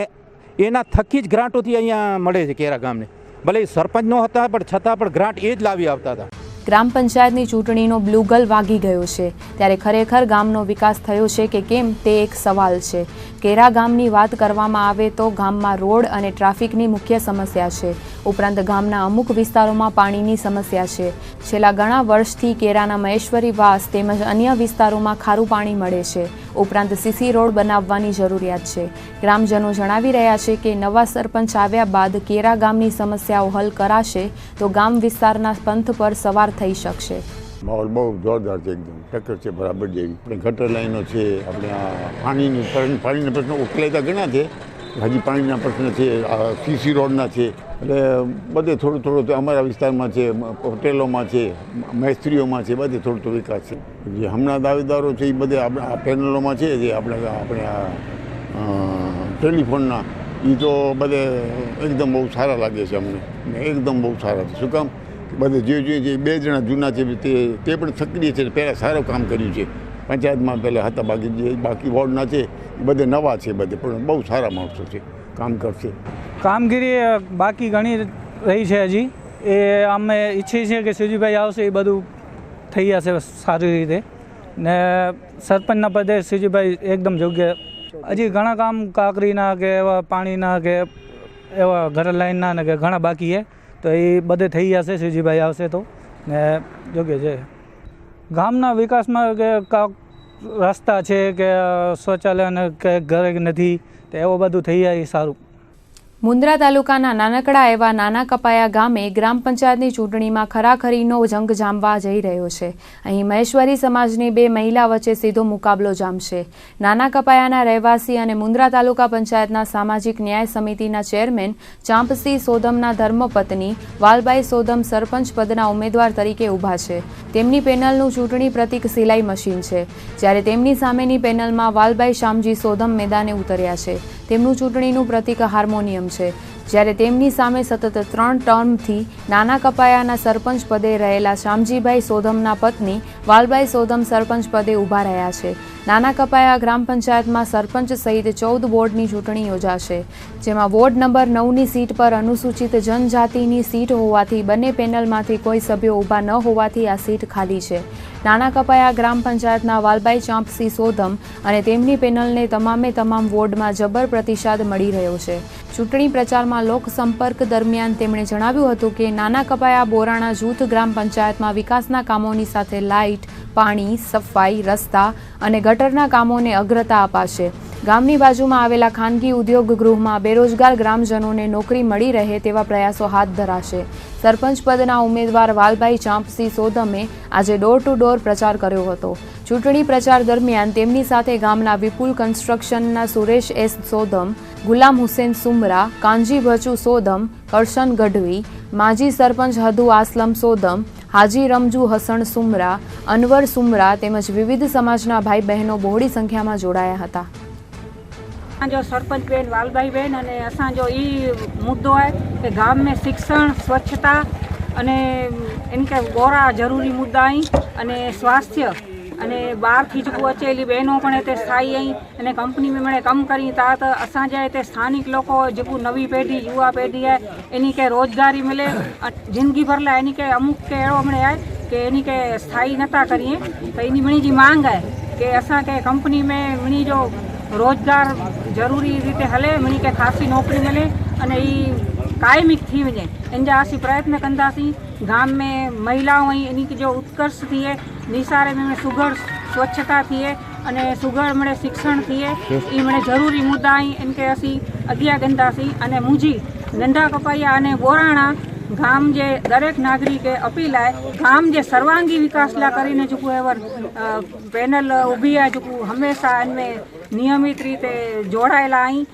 એના થકી જ ગ્રાન્ટોથી અહીંયા મળે છે કેરા ગામને. ભલે સરપંચ ન હતા પણ છતાં પણ ગ્રાન્ટ એ જ લાવી આવતા હતા. ગ્રામ પંચાયતની ચૂંટણીનો બ્લુગલ વાગી ગયો છે ત્યારે ખરેખર ગામનો વિકાસ થયો છે કે કેમ તે એક સવાલ છે. કેરા ગામની વાત કરવામાં આવે તો ગામમાં રોડ અને ટ્રાફિકની મુખ્ય સમસ્યા છે. ઉપરાંત ગામના અમુક વિસ્તારોમાં પાણીની સમસ્યા છે. છેલ્લા ઘણા વર્ષથી કેરાના મહેશ્વરી વાસ તેમજ અન્ય વિસ્તારોમાં ખારું પાણી મળે છે. ઉપરાંત સીસી રોડ બનાવવાની જરૂરિયાત છે. ગ્રામજનો જણાવી રહ્યા છે કે નવા સરપંચ આવ્યા બાદ કેરા ગામની સમસ્યાઓ હલ કરાશે તો ગામ વિસ્તારના પંથ પર સવાર થઈ શકશે. માહોલ બહુ જોરદાર છે, એકદમ ટક્કર છે બરાબર જેવી. આપણે ગટર લાઈનો છે, આપણે આ પાણીના પ્રશ્નો ઉકેલાતા ઘણા છે, હજી પાણીના પ્રશ્ન છે, સીસી રોડના છે, એટલે બધે થોડું અમારા વિસ્તારમાં છે, પટેલોમાં છે, મહેસ્ત્રીઓમાં છે, બધે થોડો વિકાસ છે. જે હમણાં દાવેદારો છે એ બધે આ પેનલોમાં છે, જે આપણે આ ટેલિફોનના, એ તો બધે એકદમ બહુ સારા લાગે છે અમને, એકદમ બહુ સારા છે. શું કામ બધે જે 2 જણા જૂના છે તે પણ સક્રિય છે, પહેલાં સારું કામ કર્યું છે. પંચાયતમાં પહેલાં હતા, બાકી વોર્ડના છે એ બધે નવા છે, બધે પણ બહુ સારા માણસો છે, કામ કરશે. કામગીરી બાકી ઘણી રહી છે હજી. એ અમે ઈચ્છીએ છીએ કે સુજીભાઈ આવશે એ બધું થઈ જશે સારી રીતે. ને સરપંચના પદે સુજીભાઈ એકદમ યોગ્ય. હજી ઘણા કામ કાંકરીના કે એવા પાણીના કે એવા ઘર લાઈનના ને કે ઘણા બાકી છે, તો એ બધે થઈ જશે સુજીભાઈ આવશે તો. ને યોગ્ય છે ગામના વિકાસમાં કે રસ્તા છે કે શૌચાલય કે ઘરે નથી, તો એવું બધું થઈ જાય સારું. મુન્દ્રા તાલુકાના નાનકડા એવા નાના કપાયા ગામે ગ્રામ પંચાયતની ચૂંટણીમાં ખરાખરીનો જંગ જામવા જઈ રહ્યો છે. અહીં મહેશ્વરી સમાજની 2 મહિલા વચ્ચે સીધો મુકાબલો જામશે. નાના કપાયાના રહેવાસી અને મુન્દ્રા તાલુકા પંચાયતના સામાજિક ન્યાય સમિતિના ચેરમેન ચાંપસી સોદમના ધર્મપત્ની વાલબાઈ સોદમ સરપંચ પદના ઉમેદવાર તરીકે ઊભા છે. તેમની પેનલનું ચૂંટણી પ્રતીક સિલાઈ મશીન છે, જ્યારે તેમની સામેની પેનલમાં વાલબાઈ શામજી સોદમ મેદાને ઉતર્યા છે. તેમનું ચૂંટણીનું પ્રતીક હાર્મોનિયમ છે, જ્યારે તેમની સામે સતત 3 ટર્મથી નાના કપાયાના સરપંચ પદે રહેલા શામજીભાઈ સોદમના પત્ની વાલબાઈ સોદમ સરપંચ પદે ઊભા રહ્યા છે. નાના કપાયા ગ્રામ પંચાયતમાં સરપંચ સહિત 14 વોર્ડની ચૂંટણી યોજાશે, જેમાં વોર્ડ નંબર 9ની સીટ પર અનુસૂચિત જનજાતિની સીટ હોવાથી બંને પેનલમાંથી કોઈ સભ્યો ઊભા ન હોવાથી આ સીટ ખાલી છે. નાના કપાયા ગ્રામ પંચાયતના વાલબાઈ ચાંપસી સોદમ અને તેમની પેનલને તમામ વોર્ડમાં જબર પ્રતિસાદ મળી રહ્યો છે. ચૂંટણી પ્રચારમાં લોકસંપર્ક દરમિયાન તેમણે જણાવ્યું હતું કે નાના કપાયા બોરાણા જૂથ ગ્રામ પંચાયતમાં વિકાસના કામોની સાથે લાઇટ, પાણી, સફાઈ, રસ્તા અને ગટરના કામોને અગ્રતા અપાશે. ગામની બાજુમાં આવેલા ખાનગી ઉદ્યોગ ગૃહમાં બેરોજગાર ગ્રામજનોને નોકરી મળી રહે તેવા પ્રયાસો હાથ ધરાશે. સરપંચ પદના ઉમેદવાર વાલભાઈ ચાંપસી સોદમે આજે ડોર ટુ ડોર પ્રચાર કર્યો હતો. ચૂંટણી પ્રચાર દરમિયાન તેમની સાથે ગામના વિપુલ કન્સ્ટ્રક્શનના સુરેશ એસ સોદમ, ગુલામ હુસેન સુમરા, કાંજી ભચુ સોદમ, કરશન ગઢવી, માજી સરપંચ હદુ આસલમ સોદમ, હાજી રમજુ હસણ સુમરા, અનવર સુમરા તેમજ વિવિધ સમાજના ભાઈ બહેનો બહોળી સંખ્યામાં જોડાયા હતા. जो सरपंच बेन वालभाई बेन अने असांजो ई मुद्दो है कि गाम में शिक्षण स्वच्छता अने इनके गोरा जरूरी मुद्दा आई अने स्वास्थ्य अने बाहर थी जो अचेली बहनों पण हिते स्थायी आई अने कंपनी में मणे कम करी था तो असांजे हिते स्थानिक लोको जो नवी पीढ़ी युवा पीढ़ी है इन्हीं के रोजगारी मिले जिंदगी भर लाइ इन्हीं के अमुक के अड़ो मणे है कि इन्हीं के स्थायी नता करिए तो इन्हीं मणी जी मांग है कि असां के कंपनी में मणी जो रोजगार जरूरी रीते हले मणी के खासी नौकरी मिले अने ई कायमी थी वञे इन जा असीं प्रयत्न कंदासीं. गाम में महिलाओं आई इन्हीं की जो उत्कर्ष थिए निसारे में सुघड़ स्वच्छता थिए अने सुघड़ मणे शिक्षण थिए ई मणे जरूरी मुद्दा आई इनके असीं अॻियां कंदासीं. अने मुंहिंजी नंढा कपाइया अने बोराणा गाम जे दरेक नागरिके अपील है गाम जे सर्वांगी विकास ला करीने जो एवर पेनल ऊभी है जो हमेशा इनमें नियमित रीते जोड़ायेला आई.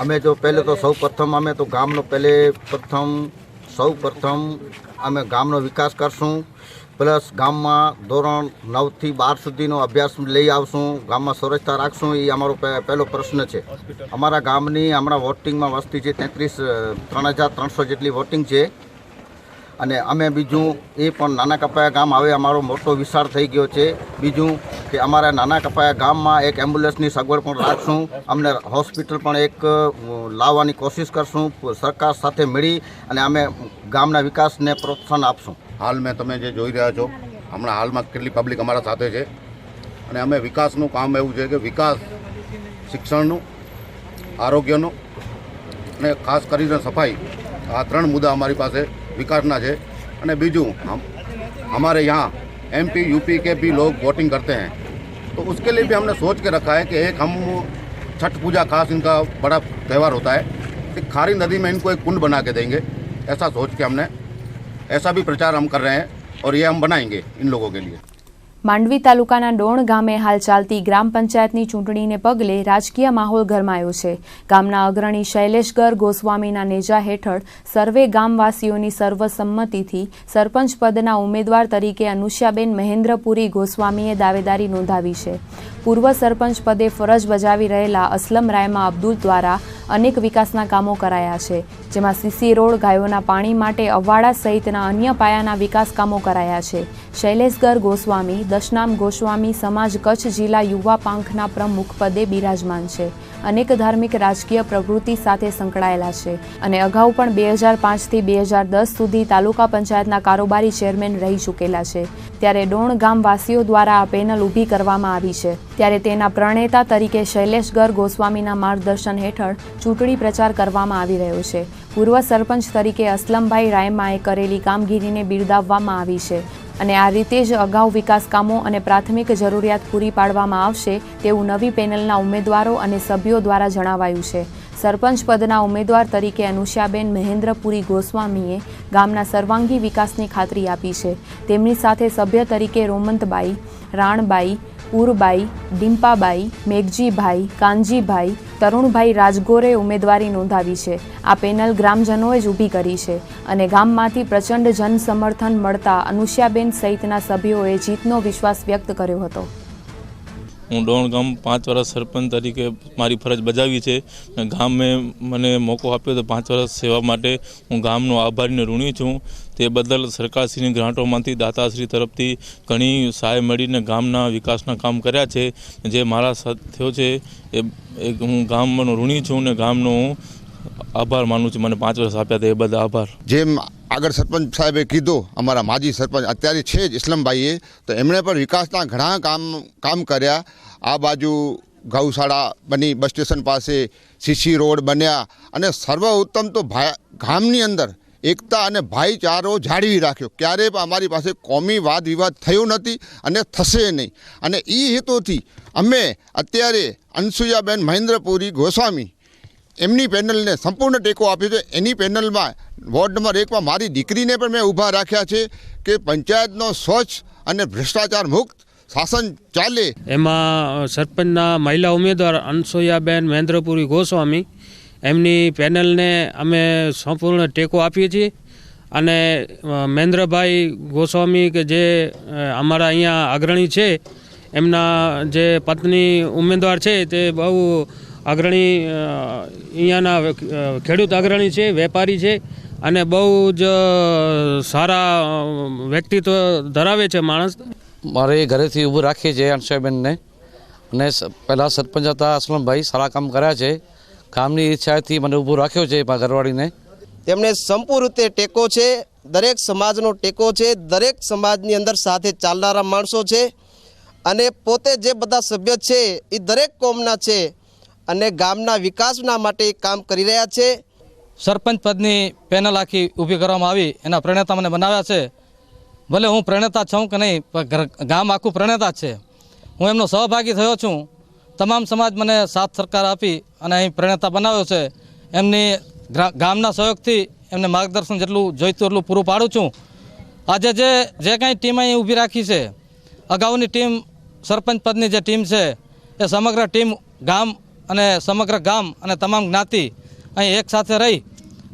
अमे जो पहले तो सौ प्रथम अमे तो गामनो पहले प्रथम सौ प्रथम अमे गामनो विकास करशूँ प्लस गाम में धोरण 9 થી 12 सुधीनो अभ्यास लई आवशूँ. गाम में स्वच्छता राखशूँ ये अमारो पहलो प्रश्न है. अमरा गामनी हमणां वोटिंग में वस्ती है 33,300 जेटली वोटिंग है અને અમે બીજું એ પણ નાના કપાયા ગામ હવે અમારો મોટો વિસ્તાર થઈ ગયો છે. બીજું કે અમારા નાના કપાયા ગામમાં એક એમ્બ્યુલન્સની સગવડ પણ રાખશું. અમને હોસ્પિટલ પણ એક લાવવાની કોશિશ કરશું. સરકાર સાથે મળી અને અમે ગામના વિકાસને પ્રોત્સાહન આપશું. હાલ મેં તમે જે જોઈ રહ્યા છો હમણાં હાલમાં કેટલી પબ્લિક અમારા સાથે છે અને અમે વિકાસનું કામ એવું છે કે વિકાસ શિક્ષણનું, આરોગ્યનું અને ખાસ કરીને સફાઈ આ ત્રણ મુદ્દા અમારી પાસે विकासना है. और बीजू हमारे यहाँ MP UP के भी लोग वोटिंग करते हैं तो उसके लिए भी हमने सोच के रखा है कि एक हम छठ पूजा खास इनका बड़ा त्यौहार होता है कि खारी नदी में इनको एक कुंड बना के देंगे ऐसा सोच के हमने ऐसा भी प्रचार हम कर रहे हैं और ये हम बनाएंगे इन लोगों के लिए. માંડવી તાલુકાના ડોણ ગામે હાલ ચાલતી ગ્રામ પંચાયતની ચૂંટણીને પગલે રાજકીય માહોલ ગરમાયો છે. ગામના અગ્રણી શૈલેષ ગર ગોસ્વામીના નેજા હેઠળ સર્વે ગામવાસીઓની સર્વસંમતિથી સરપંચ પદના ઉમેદવાર તરીકે અનુષ્યાબેન મહેન્દ્રપુરી ગોસ્વામીએ દાવેદારી નોંધાવી છે. પૂર્વ સરપંચ પદે ફરજ બજાવી રહેલા અસલમ રાયમા અબ્દુલ દ્વારા અનેક વિકાસના કામો કરાયા છે, જેમાં સીસી રોડ, ગાયોના પાણી માટે અવાડા સહિતના અન્ય પાયાના વિકાસ કામો કરાયા છે. શૈલેષગર ગોસ્વામી દશનામ ગોસ્વામી સમાજ કચ્છ જિલ્લા યુવા પાંખના પ્રમુખ પદે બિરાજમાન છે. અનેક ધાર્મિક રાજકીય પ્રવૃત્તિ સાથે સંકળાયેલા છે અને અગાઉ પણ 2005 થી 2010 સુધી તાલુકા પંચાયતના કારોબારી ચેરમેન રહી ચૂકેલા છે. ત્યારે ડોણ ગામવાસીઓ દ્વારા આ પેનલ ઊભી કરવામાં આવી છે. ત્યારે તેના પ્રણેતા તરીકે શૈલેષગર ગોસ્વામીના માર્ગદર્શન હેઠળ ચૂંટણી પ્રચાર કરવામાં આવી રહ્યો છે. પૂર્વ સરપંચ તરીકે અસલમભાઈ રાયમાએ કરેલી કામગીરીને બિરદાવવામાં આવી છે અને આ રીતે જ અગાઉ વિકાસ કામો અને પ્રાથમિક જરૂરિયાત પૂરી પાડવામાં આવશે તેવું નવી પેનલના ઉમેદવારો અને સભ્યો દ્વારા જણાવાયું છે. સરપંચ પદના ઉમેદવાર તરીકે અનુષ્યાબેન મહેન્દ્રપુરી ગોસ્વામીએ ગામના સર્વાંગી વિકાસની ખાતરી આપી છે. તેમની સાથે સભ્ય તરીકે રોમંતબાઈ, રાણબાઈ, પૂરબાઈ, ડિમ્પાબાઈ, મેઘજીભાઈ, કાનજીભાઈ, તરુણભાઈ રાજગોરે ઉમેદવારી નોંધાવી છે. આ પેનલ ગ્રામજનોએ જ ઊભી કરી છે અને ગામમાંથી પ્રચંડ જન સમર્થન મળતા અનુષ્યાબેન સહિતના સભ્યોએ જીતનો વિશ્વાસ વ્યક્ત કર્યો હતો. હું ડોણ ગામ 5 વર્ષ સરપંચ તરીકે મારી ફરજ બજાવી છે. ગામે મને મોકો આપ્યો તો 5 વર્ષ સેવા માટે હું ગામનો આભારીને ઋણી છું. તે બદલ સરકારશ્રીની ગ્રાન્ટોમાંથી દાતાશ્રી તરફથી ઘણી સહાય મળીને ગામના વિકાસના કામ કર્યા છે. જે મારા સાથ થયો છે એ હું ગામનો ઋણી છું ને ગામનો હું આભાર માનું છું. મને 5 વર્ષ આપ્યા તે બદલ આભાર. જેમ આગળ સરપંચ સાહેબે કીધું અમારા માજી સરપંચ અત્યારે છે જ ઇસ્લામભાઈએ તો એમણે પણ વિકાસના ઘણા કામ કર્યા. આ બાજુ ગૌશાળા બની, બસ સ્ટેશન પાસે સીસી રોડ બન્યા અને સર્વ ઉત્તમ તો ગામની અંદર એકતા અને ભાઈચારો જાળવી રાખ્યો. ક્યારેય પણ અમારી પાસે કોમી વાદ વિવાદ થયો નથી અને થશે નહીં. અને એ હેતુથી અમે અત્યારે અનસુયાબેન મહેન્દ્રપુરી ગોસ્વામી એમની પેનલને સંપૂર્ણ ટેકો આપ્યો છે. એની પેનલમાં વોર્ડ નંબર 1માં મારી દીકરીને પણ મેં ઊભા રાખ્યા છે કે પંચાયતનો સ્વચ્છ અને ભ્રષ્ટાચાર મુક્ત શાસન ચાલે. એમાં સરપંચના મહિલા ઉમેદવાર અનસુયાબેન મહેન્દ્રપુરી ગોસ્વામી એમની પેનલને અમે સંપૂર્ણ ટેકો આપીએ છીએ. અને મહેન્દ્રભાઈ ગોસ્વામી કે જે અમારા અહીંયા અગ્રણી છે, એમના જે પત્ની ઉમેદવાર છે તે બહુ અગ્રણી અહીંયાના ખેડૂત અગ્રણી છે, વેપારી છે અને બહુ જ સારા વ્યક્તિત્વ ધરાવે છે માણસ. મારે ઘરેથી ઊભું રાખીએ છીએ અનસુયાબેનને. અને પહેલાં સરપંચ હતા અસલમભાઈ, સારા કામ કર્યા છે. કામની ઈચ્છાથી મને ઊભું રાખ્યો છે મારા ઘરવાળીને. તેમને સંપૂર્ણ રીતે ટેકો છે, દરેક સમાજનો ટેકો છે, દરેક સમાજની અંદર સાથે ચાલનારા માણસો છે અને પોતે જે બધા સભ્ય છે એ દરેક કોમના છે અને ગામના વિકાસના માટે કામ કરી રહ્યા છે. સરપંચ પદની પેનલ આખી ઊભી કરવામાં આવી, એના પ્રણેતા મને બનાવ્યા છે. ભલે હું પ્રણેતા છું કે નહીં, પણ ગામ આખું પ્રણેતા છે. હું એમનો સહભાગી થયો છું. તમામ સમાજ મને સાથ સરકાર આપી અને અહીં પ્રણેતા બનાવ્યો છે. એમની ગામના સહયોગથી એમને માર્ગદર્શન જેટલું જોઈતું એટલું પૂરું પાડું છું. આજે જે કાંઈ ટીમ અહીં ઊભી રાખી છે, અગાઉની ટીમ સરપંચ પદની જે ટીમ છે એ સમગ્ર ટીમ ગામ અને સમગ્ર ગામ અને તમામ જ્ઞાતિ અહીં એક સાથે રહી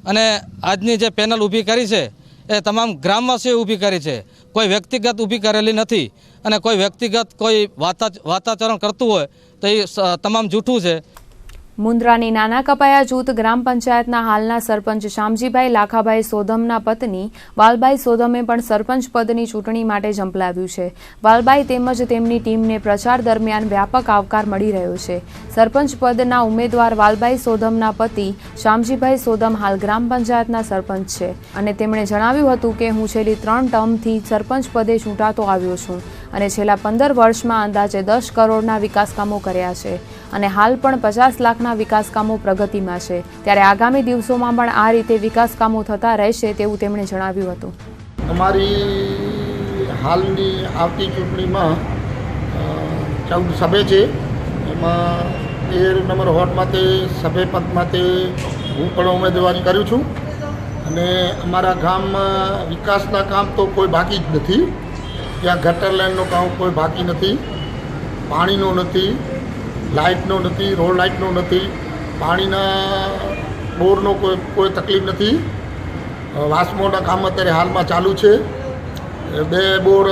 અને આજની જે પેનલ ઊભી કરી છે એ તમામ ગ્રામવાસીઓએ ઊભી કરી છે. કોઈ વ્યક્તિગત ઊભી કરેલી નથી અને કોઈ વ્યક્તિગત કોઈ વાતાચરણ કરતું હોય તો એ તમામ જૂઠું છે. મુન્દ્રાની નાના કપાયા જૂથ ગ્રામ પંચાયતના હાલના સરપંચ શામજીભાઈ લાખાભાઈ સોધમના પત્ની વાલબાઈ સોધમે પણ સરપંચ પદની ચૂંટણી માટે ઝંપલાવ્યું છે. વાલબાઈ તેમજ તેમની ટીમને પ્રચાર દરમિયાન વ્યાપક આવકાર મળી રહ્યો છે. સરપંચ પદના ઉમેદવાર વાલબાઈ સોધમના પતિ શામજીભાઈ સોધમ હાલ ગ્રામ પંચાયતના સરપંચ છે અને તેમણે જણાવ્યું હતું કે હું છેલ્લી 3 ટર્મથી સરપંચ પદે ચૂંટાતો આવ્યો છું અને છેલ્લા 15 વર્ષમાં અંદાજે 10 કરોડના વિકાસ કામો કર્યા છે અને હાલ પણ 50 લાખના વિકાસ કામો પ્રગતિમાં છે. ત્યારે આગામી દિવસોમાં પણ આ રીતે વિકાસ કામો થતા રહેશે તેવું તેમણે જણાવ્યું હતું. અમારી હાલની આવતી ચૂંટણીમાં 14 સભ્ય છે. એમાં 13 નંબર વોર્ડમાંથી સભ્ય પદમાંથી હું પણ ઉમેદવારી કર્યું છું અને અમારા ગામમાં વિકાસના કામ તો કોઈ બાકી જ નથી. ત્યાં ગટર લાઇનનું કામ કોઈ બાકી નથી, પાણીનો નથી, લાઇટનો નથી, રોડ લાઇટનો નથી, પાણીના બોરનો કોઈ તકલીફ નથી. વાસ્મોના કામ અત્યારે હાલમાં ચાલુ છે. 2 બોર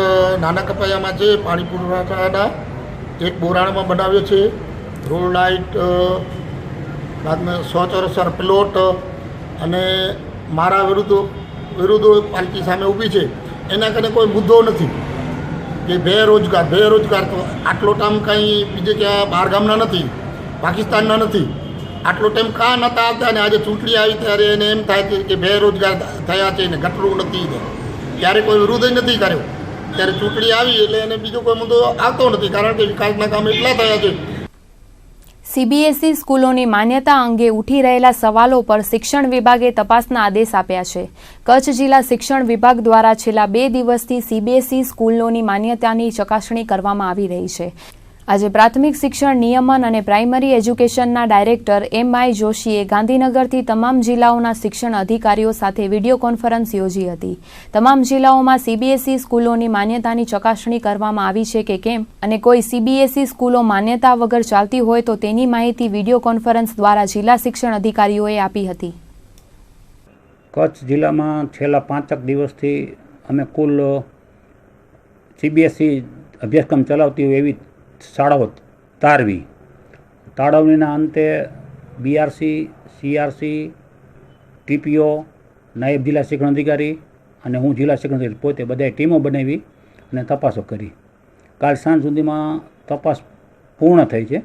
નાના કપાયામાં છે પાણી પુરવઠાના, 1 બોરાણામાં બનાવ્યો છે. રોડ લાઇટ બાદમાં 100 ચોરસ પ્લોટ અને મારા વિરુદ્ધ પાલકી સામે ઊભી છે એના કારણે કોઈ મુદ્દો નથી કે બેરોજગાર તો આટલો ટાઈમ કંઈ બીજે ક્યાં બહાર ગામના નથી, પાકિસ્તાનના નથી. આટલો ટાઈમ કાં નહોતા આવતા અને આજે ચૂંટણી આવી ત્યારે એને એમ થાય કે બેરોજગાર થયા છે ને ગટરું નથી. ત્યારે કોઈ વિરોધ નથી કર્યો. ત્યારે ચૂંટણી આવી એટલે એને બીજો કોઈ મુદ્દો આવતો નથી કારણ કે વિકાસના કામ એટલા થયા છે. સીબીએસઈ સ્કૂલોની માન્યતા અંગે ઉઠી રહેલા સવાલો પર શિક્ષણ વિભાગે તપાસના આદેશ આપ્યા છે. કચ્છ જિલ્લા શિક્ષણ વિભાગ દ્વારા છેલ્લા 2 દિવસથી સીબીએસઈ સ્કૂલોની માન્યતાની ચકાસણી કરવામાં આવી રહી છે. આજે પ્રાથમિક શિક્ષણ નિયમન અને પ્રાઇમરી એજ્યુકેશનના ડાયરેક્ટર એમ.આઈ. જોશીએ ગાંધીનગરથી તમામ જિલ્લાઓના શિક્ષણ અધિકારીઓ સાથે વિડીયો કોન્ફરન્સ યોજી હતી. તમામ જિલ્લાઓમાં સીબીએસઈ સ્કૂલોની માન્યતાની ચકાસણી કરવામાં આવી છે કે કેમ અને કોઈ સીબીએસઈ સ્કૂલો માન્યતા વગર ચાલતી હોય તો તેની માહિતી વિડીયો કોન્ફરન્સ દ્વારા જિલ્લા શિક્ષણ અધિકારીઓએ આપી હતી. કચ્છ જિલ્લામાં છેલ્લા 5 દિવસથી અમે કુલ સીબીએસઈ અભ્યાસક્રમ ચલાવતી હોય એવી શાળાઓ તાળવણીના અંતે બીઆરસી, સીઆરસી, ટીપીઓ, નાયબ જિલ્લા શિક્ષણ અધિકારી અને હું જિલ્લા શિક્ષણ અધિકારી પોતે બધાએ ટીમો બનાવી અને તપાસો કરી. કાલ સાંજ સુધીમાં તપાસ પૂર્ણ થઈ છે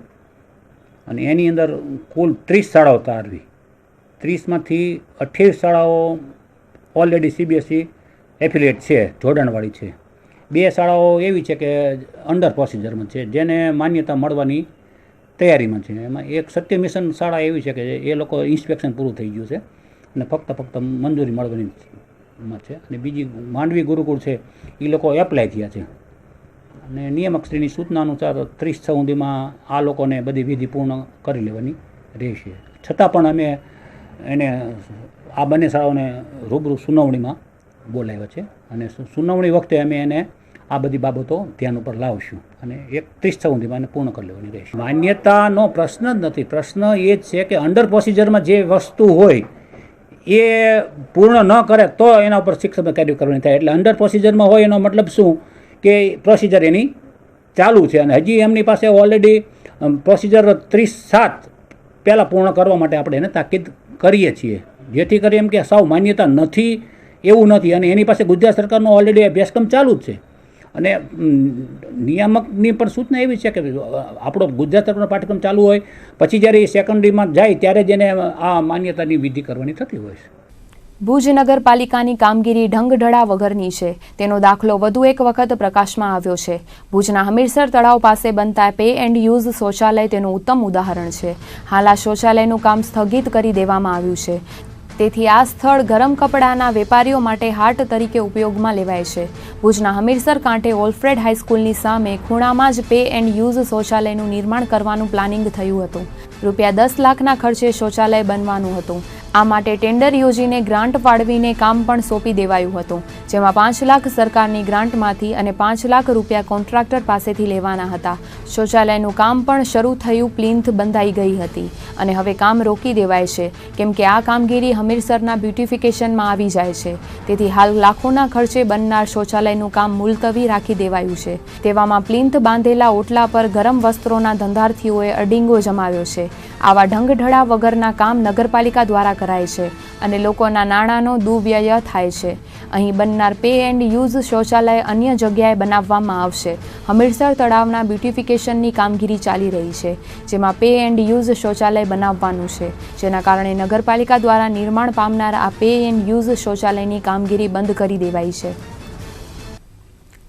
અને એની અંદર કુલ 30 શાળાઓ તારવી. 30માંથી 28 શાળાઓ ઓલરેડી સીબીએસઈ એફિલિએટ છે, જોડાણવાળી છે. 2 શાળાઓ એવી છે કે અંડર પ્રોસિજરમાં છે, જેને માન્યતા મળવાની તૈયારીમાં છે. એમાં એક સત્ય મિશન શાળા એવી છે કે એ લોકો ઇન્સ્પેક્શન પૂરું થઈ ગયું છે અને ફક્ત મંજૂરી મળવાની છે. અને બીજી માંડવી ગુરુકુળ છે એ લોકો એપ્લાય થયા છે અને નિયામકશ્રીની સૂચના અનુસાર 30/6 સુધીમાં આ લોકોને બધી વિધિ પૂર્ણ કરી લેવાની રહેશે. છતાં પણ અમે એને આ બંને શાળાઓને રૂબરૂ સુનાવણીમાં બોલાવ્યા છે અને સુનાવણી વખતે અમે એને આ બધી બાબતો ધ્યાન ઉપર લાવશું અને 31/6 સુધીમાં એને પૂર્ણ કરી લેવાની રહેશે. માન્યતાનો પ્રશ્ન જ નથી. પ્રશ્ન એ જ છે કે અંડર પ્રોસિજરમાં જે વસ્તુ હોય એ પૂર્ણ ન કરે તો એના ઉપર શિક્ષણ કાર્ય કરવાની થાય. એટલે અંડર પ્રોસિજરમાં હોય એનો મતલબ શું કે પ્રોસિજર એની ચાલુ છે અને હજી એમની પાસે ઓલરેડી પ્રોસિજર 30/7 પહેલાં પૂર્ણ કરવા માટે આપણે એને તાકીદ કરીએ છીએ, જેથી કરી એમ કે સાવ માન્યતા નથી એવું નથી. અને એની પાસે ગુજરાત સરકારનો ઓલરેડી અભ્યાસક્રમ ચાલુ જ છે અને નિયામકની પણ સૂચના એવી છે કે આપણો ગુજરાત સરકારનો પાઠ્યક્રમ ચાલુ હોય પછી જ્યારે એ સેકન્ડરીમાં જાય ત્યારે જ એને આ માન્યતાની વિધિ કરવાની થતી હોય છે. ભુજ નગરપાલિકાની કામગીરી ઢંગઢળા વગરની છે તેનો દાખલો વધુ એક વખત પ્રકાશમાં આવ્યો છે. ભુજના હમીરસર તળાવ પાસે બનતા પે એન્ડ યુઝ શૌચાલય તેનું ઉત્તમ ઉદાહરણ છે. હાલ આ શૌચાલયનું કામ સ્થગિત કરી દેવામાં આવ્યું છે, તેથી આ સ્થળ ગરમ કપડાના વેપારીઓ માટે હાટ તરીકે ઉપયોગમાં લેવાય છે. ભુજના હમીરસર કાંઠે ઓલ્ફ્રેડ હાઈસ્કૂલની સામે ખૂણામાં જ પે એન્ડ યુઝ શૌચાલયનું નિર્માણ કરવાનું પ્લાનિંગ થયું હતું. ₹10 લાખના ખર્ચે શૌચાલય બનવાનું હતું. આ માટે ટેન્ડર યોજીને ગ્રાન્ટ ફાળવીને કામ પણ સોંપી દેવાયું હતું, જેમાં 5 લાખ સરકારની ગ્રાન્ટમાંથી અને 5 લાખ રૂપિયા કોન્ટ્રાક્ટર પાસેથી લેવાના હતા. શૌચાલયનું કામ પણ શરૂ થયું, પ્લિન્થ બંધાઈ ગઈ હતી અને હવે કામ રોકી દેવાય છે કેમ કે આ કામગીરી હમીરસરના બ્યુટિફિકેશનમાં આવી જાય છે. તેથી હાલ લાખોના ખર્ચે બનનાર શૌચાલયનું કામ મુલતવી રાખી દેવાયું છે. તેવામાં પ્લિન્થ બાંધેલા ઓટલા પર ગરમ વસ્ત્રોના ધંધાર્થીઓએ અડીંગો જમાવ્યો છે. આવા ઢંગઢળા વગરના કામ નગરપાલિકા દ્વારા કરાય છે અને લોકોના નાણાંનો દુર્વ્યય થાય છે. અહીં બનનાર પે એન્ડ યુઝ શૌચાલય અન્ય જગ્યાએ બનાવવામાં આવશે. હમીરસર તળાવના બ્યુટિફિકેશનની કામગીરી ચાલી રહી છે, જેમાં પે એન્ડ યુઝ શૌચાલય બનાવવાનું છે, જેના કારણે નગરપાલિકા દ્વારા નિર્માણ પામનાર આ પે એન્ડ યુઝ શૌચાલયની કામગીરી બંધ કરી દેવાઈ છે.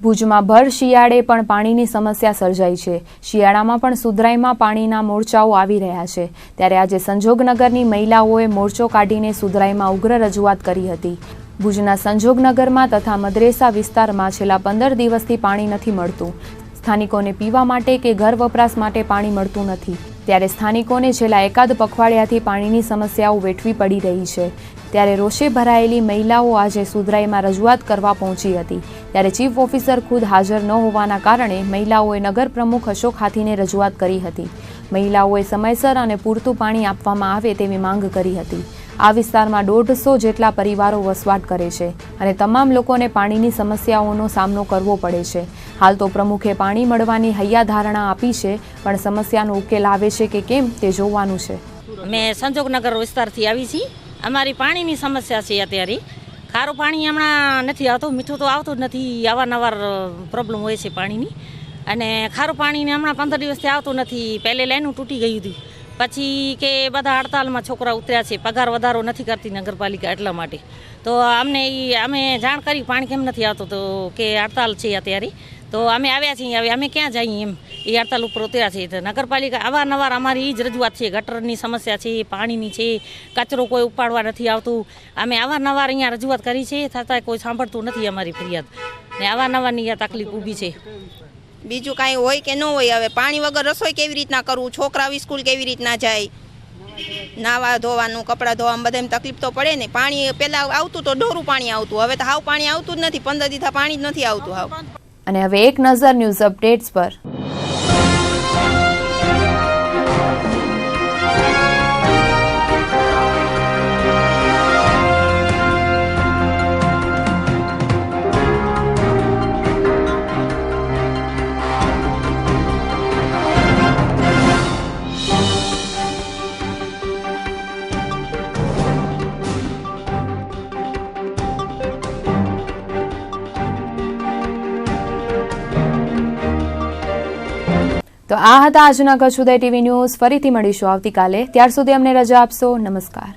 ભુજમાં ભર શિયાળે પણ પાણીની સમસ્યા સર્જાઈ છે. શિયાળામાં પણ સુધરાઈમાં પાણીના મોરચાઓ આવી રહ્યા છે. ત્યારે આજે સંજોગનગરની મહિલાઓએ મોરચો કાઢીને સુધરાઈમાં ઉગ્ર રજૂઆત કરી હતી. ભુજના સંજોગનગરમાં તથા મદ્રેસા વિસ્તારમાં છેલ્લા 15 દિવસથી પાણી નથી મળતું. સ્થાનિકોને પીવા માટે કે ઘર વપરાશ માટે પાણી મળતું નથી. ત્યારે સ્થાનિકોને છેલ્લા એકાદ પખવાડિયાથી પાણીની સમસ્યાઓ વેઠવી પડી રહી છે. ત્યારે રોષે ભરાયેલી મહિલાઓ આજે સુધરાઈમાં રજૂઆત કરવા પહોંચી હતી. ત્યારે ચીફ ઓફિસર ખુદ હાજર ન હોવાના કારણે મહિલાઓએ નગર પ્રમુખ અશોક હાથીને રજૂઆત કરી હતી. મહિલાઓએ સમયસર અને પૂરતું પાણી આપવામાં આવે તેવી માંગ કરી હતી. આ વિસ્તારમાં 150 જેટલા પરિવારો વસવાટ કરે છે અને તમામ લોકોને પાણીની સમસ્યાઓનો સામનો કરવો પડે છે. હાલ તો પ્રમુખે પાણી મળવાની હૈયાધારણા આપી છે, પણ સમસ્યાનો ઉકેલ આવે છે કે કેમ તે જોવાનું છે. મેં સંજોગનગર વિસ્તારથી આવી છીએ. અમારી પાણીની સમસ્યા છે અત્યારે. ખારું પાણી હમણાં નથી આવતું, મીઠું તો આવતું જ નથી. અવારનવાર પ્રોબ્લેમ હોય છે પાણીની. અને ખારું પાણીને હમણાં 15 દિવસથી આવતું નથી. પહેલે લાઈનું તૂટી ગયું હતું, પછી કે બધા હડતાલમાં છોકરા ઉતર્યા છે, પગાર વધારો નથી કરતી નગરપાલિકા, એટલા માટે તો અમે જાણ કરી પાણી કેમ નથી આવતું, તો કે હડતાલ છે અત્યારે. તો અમે આવ્યા છીએ, હવે અમે ક્યાં જઈએ એમ, એ હડતાલ ઉપર ઉતર્યા છે. તો નગરપાલિકા અવારનવાર અમારી એ જ રજૂઆત છે. ગટરની સમસ્યા છે, પાણીની છે, કચરો કોઈ ઉપાડવા નથી આવતું. અમે અવારનવાર અહીંયા રજૂઆત કરી છે, છતાં કોઈ સાંભળતું નથી અમારી ફરિયાદ. ને અવારનવારની આ તકલીફ ઊભી છે. બીજું કાંઈ હોય કે ન હોય, હવે પાણી વગર રસોઈ કેવી રીતના કરવું, છોકરા સ્કૂલ કેવી રીતના જાય, નાવા ધોવાનું, કપડાં ધોવાનું, બધામાં તકલીફ તો પડે ને. પાણી પહેલાં આવતું તો ડોરું પાણી આવતું, હવે તો હાવ પાણી આવતું જ નથી. 15 દિવસ પાણી જ નથી આવતું હાવ. અને હવે એક નજર ન્યૂઝ અપડેટ્સ પર. તો આ હતા આજના કચ્છ ઉદય ટીવી ન્યૂઝ. ફરીથી મળીશું આવતીકાલે. ત્યાર સુધી અમને રજા આપશો. નમસ્કાર.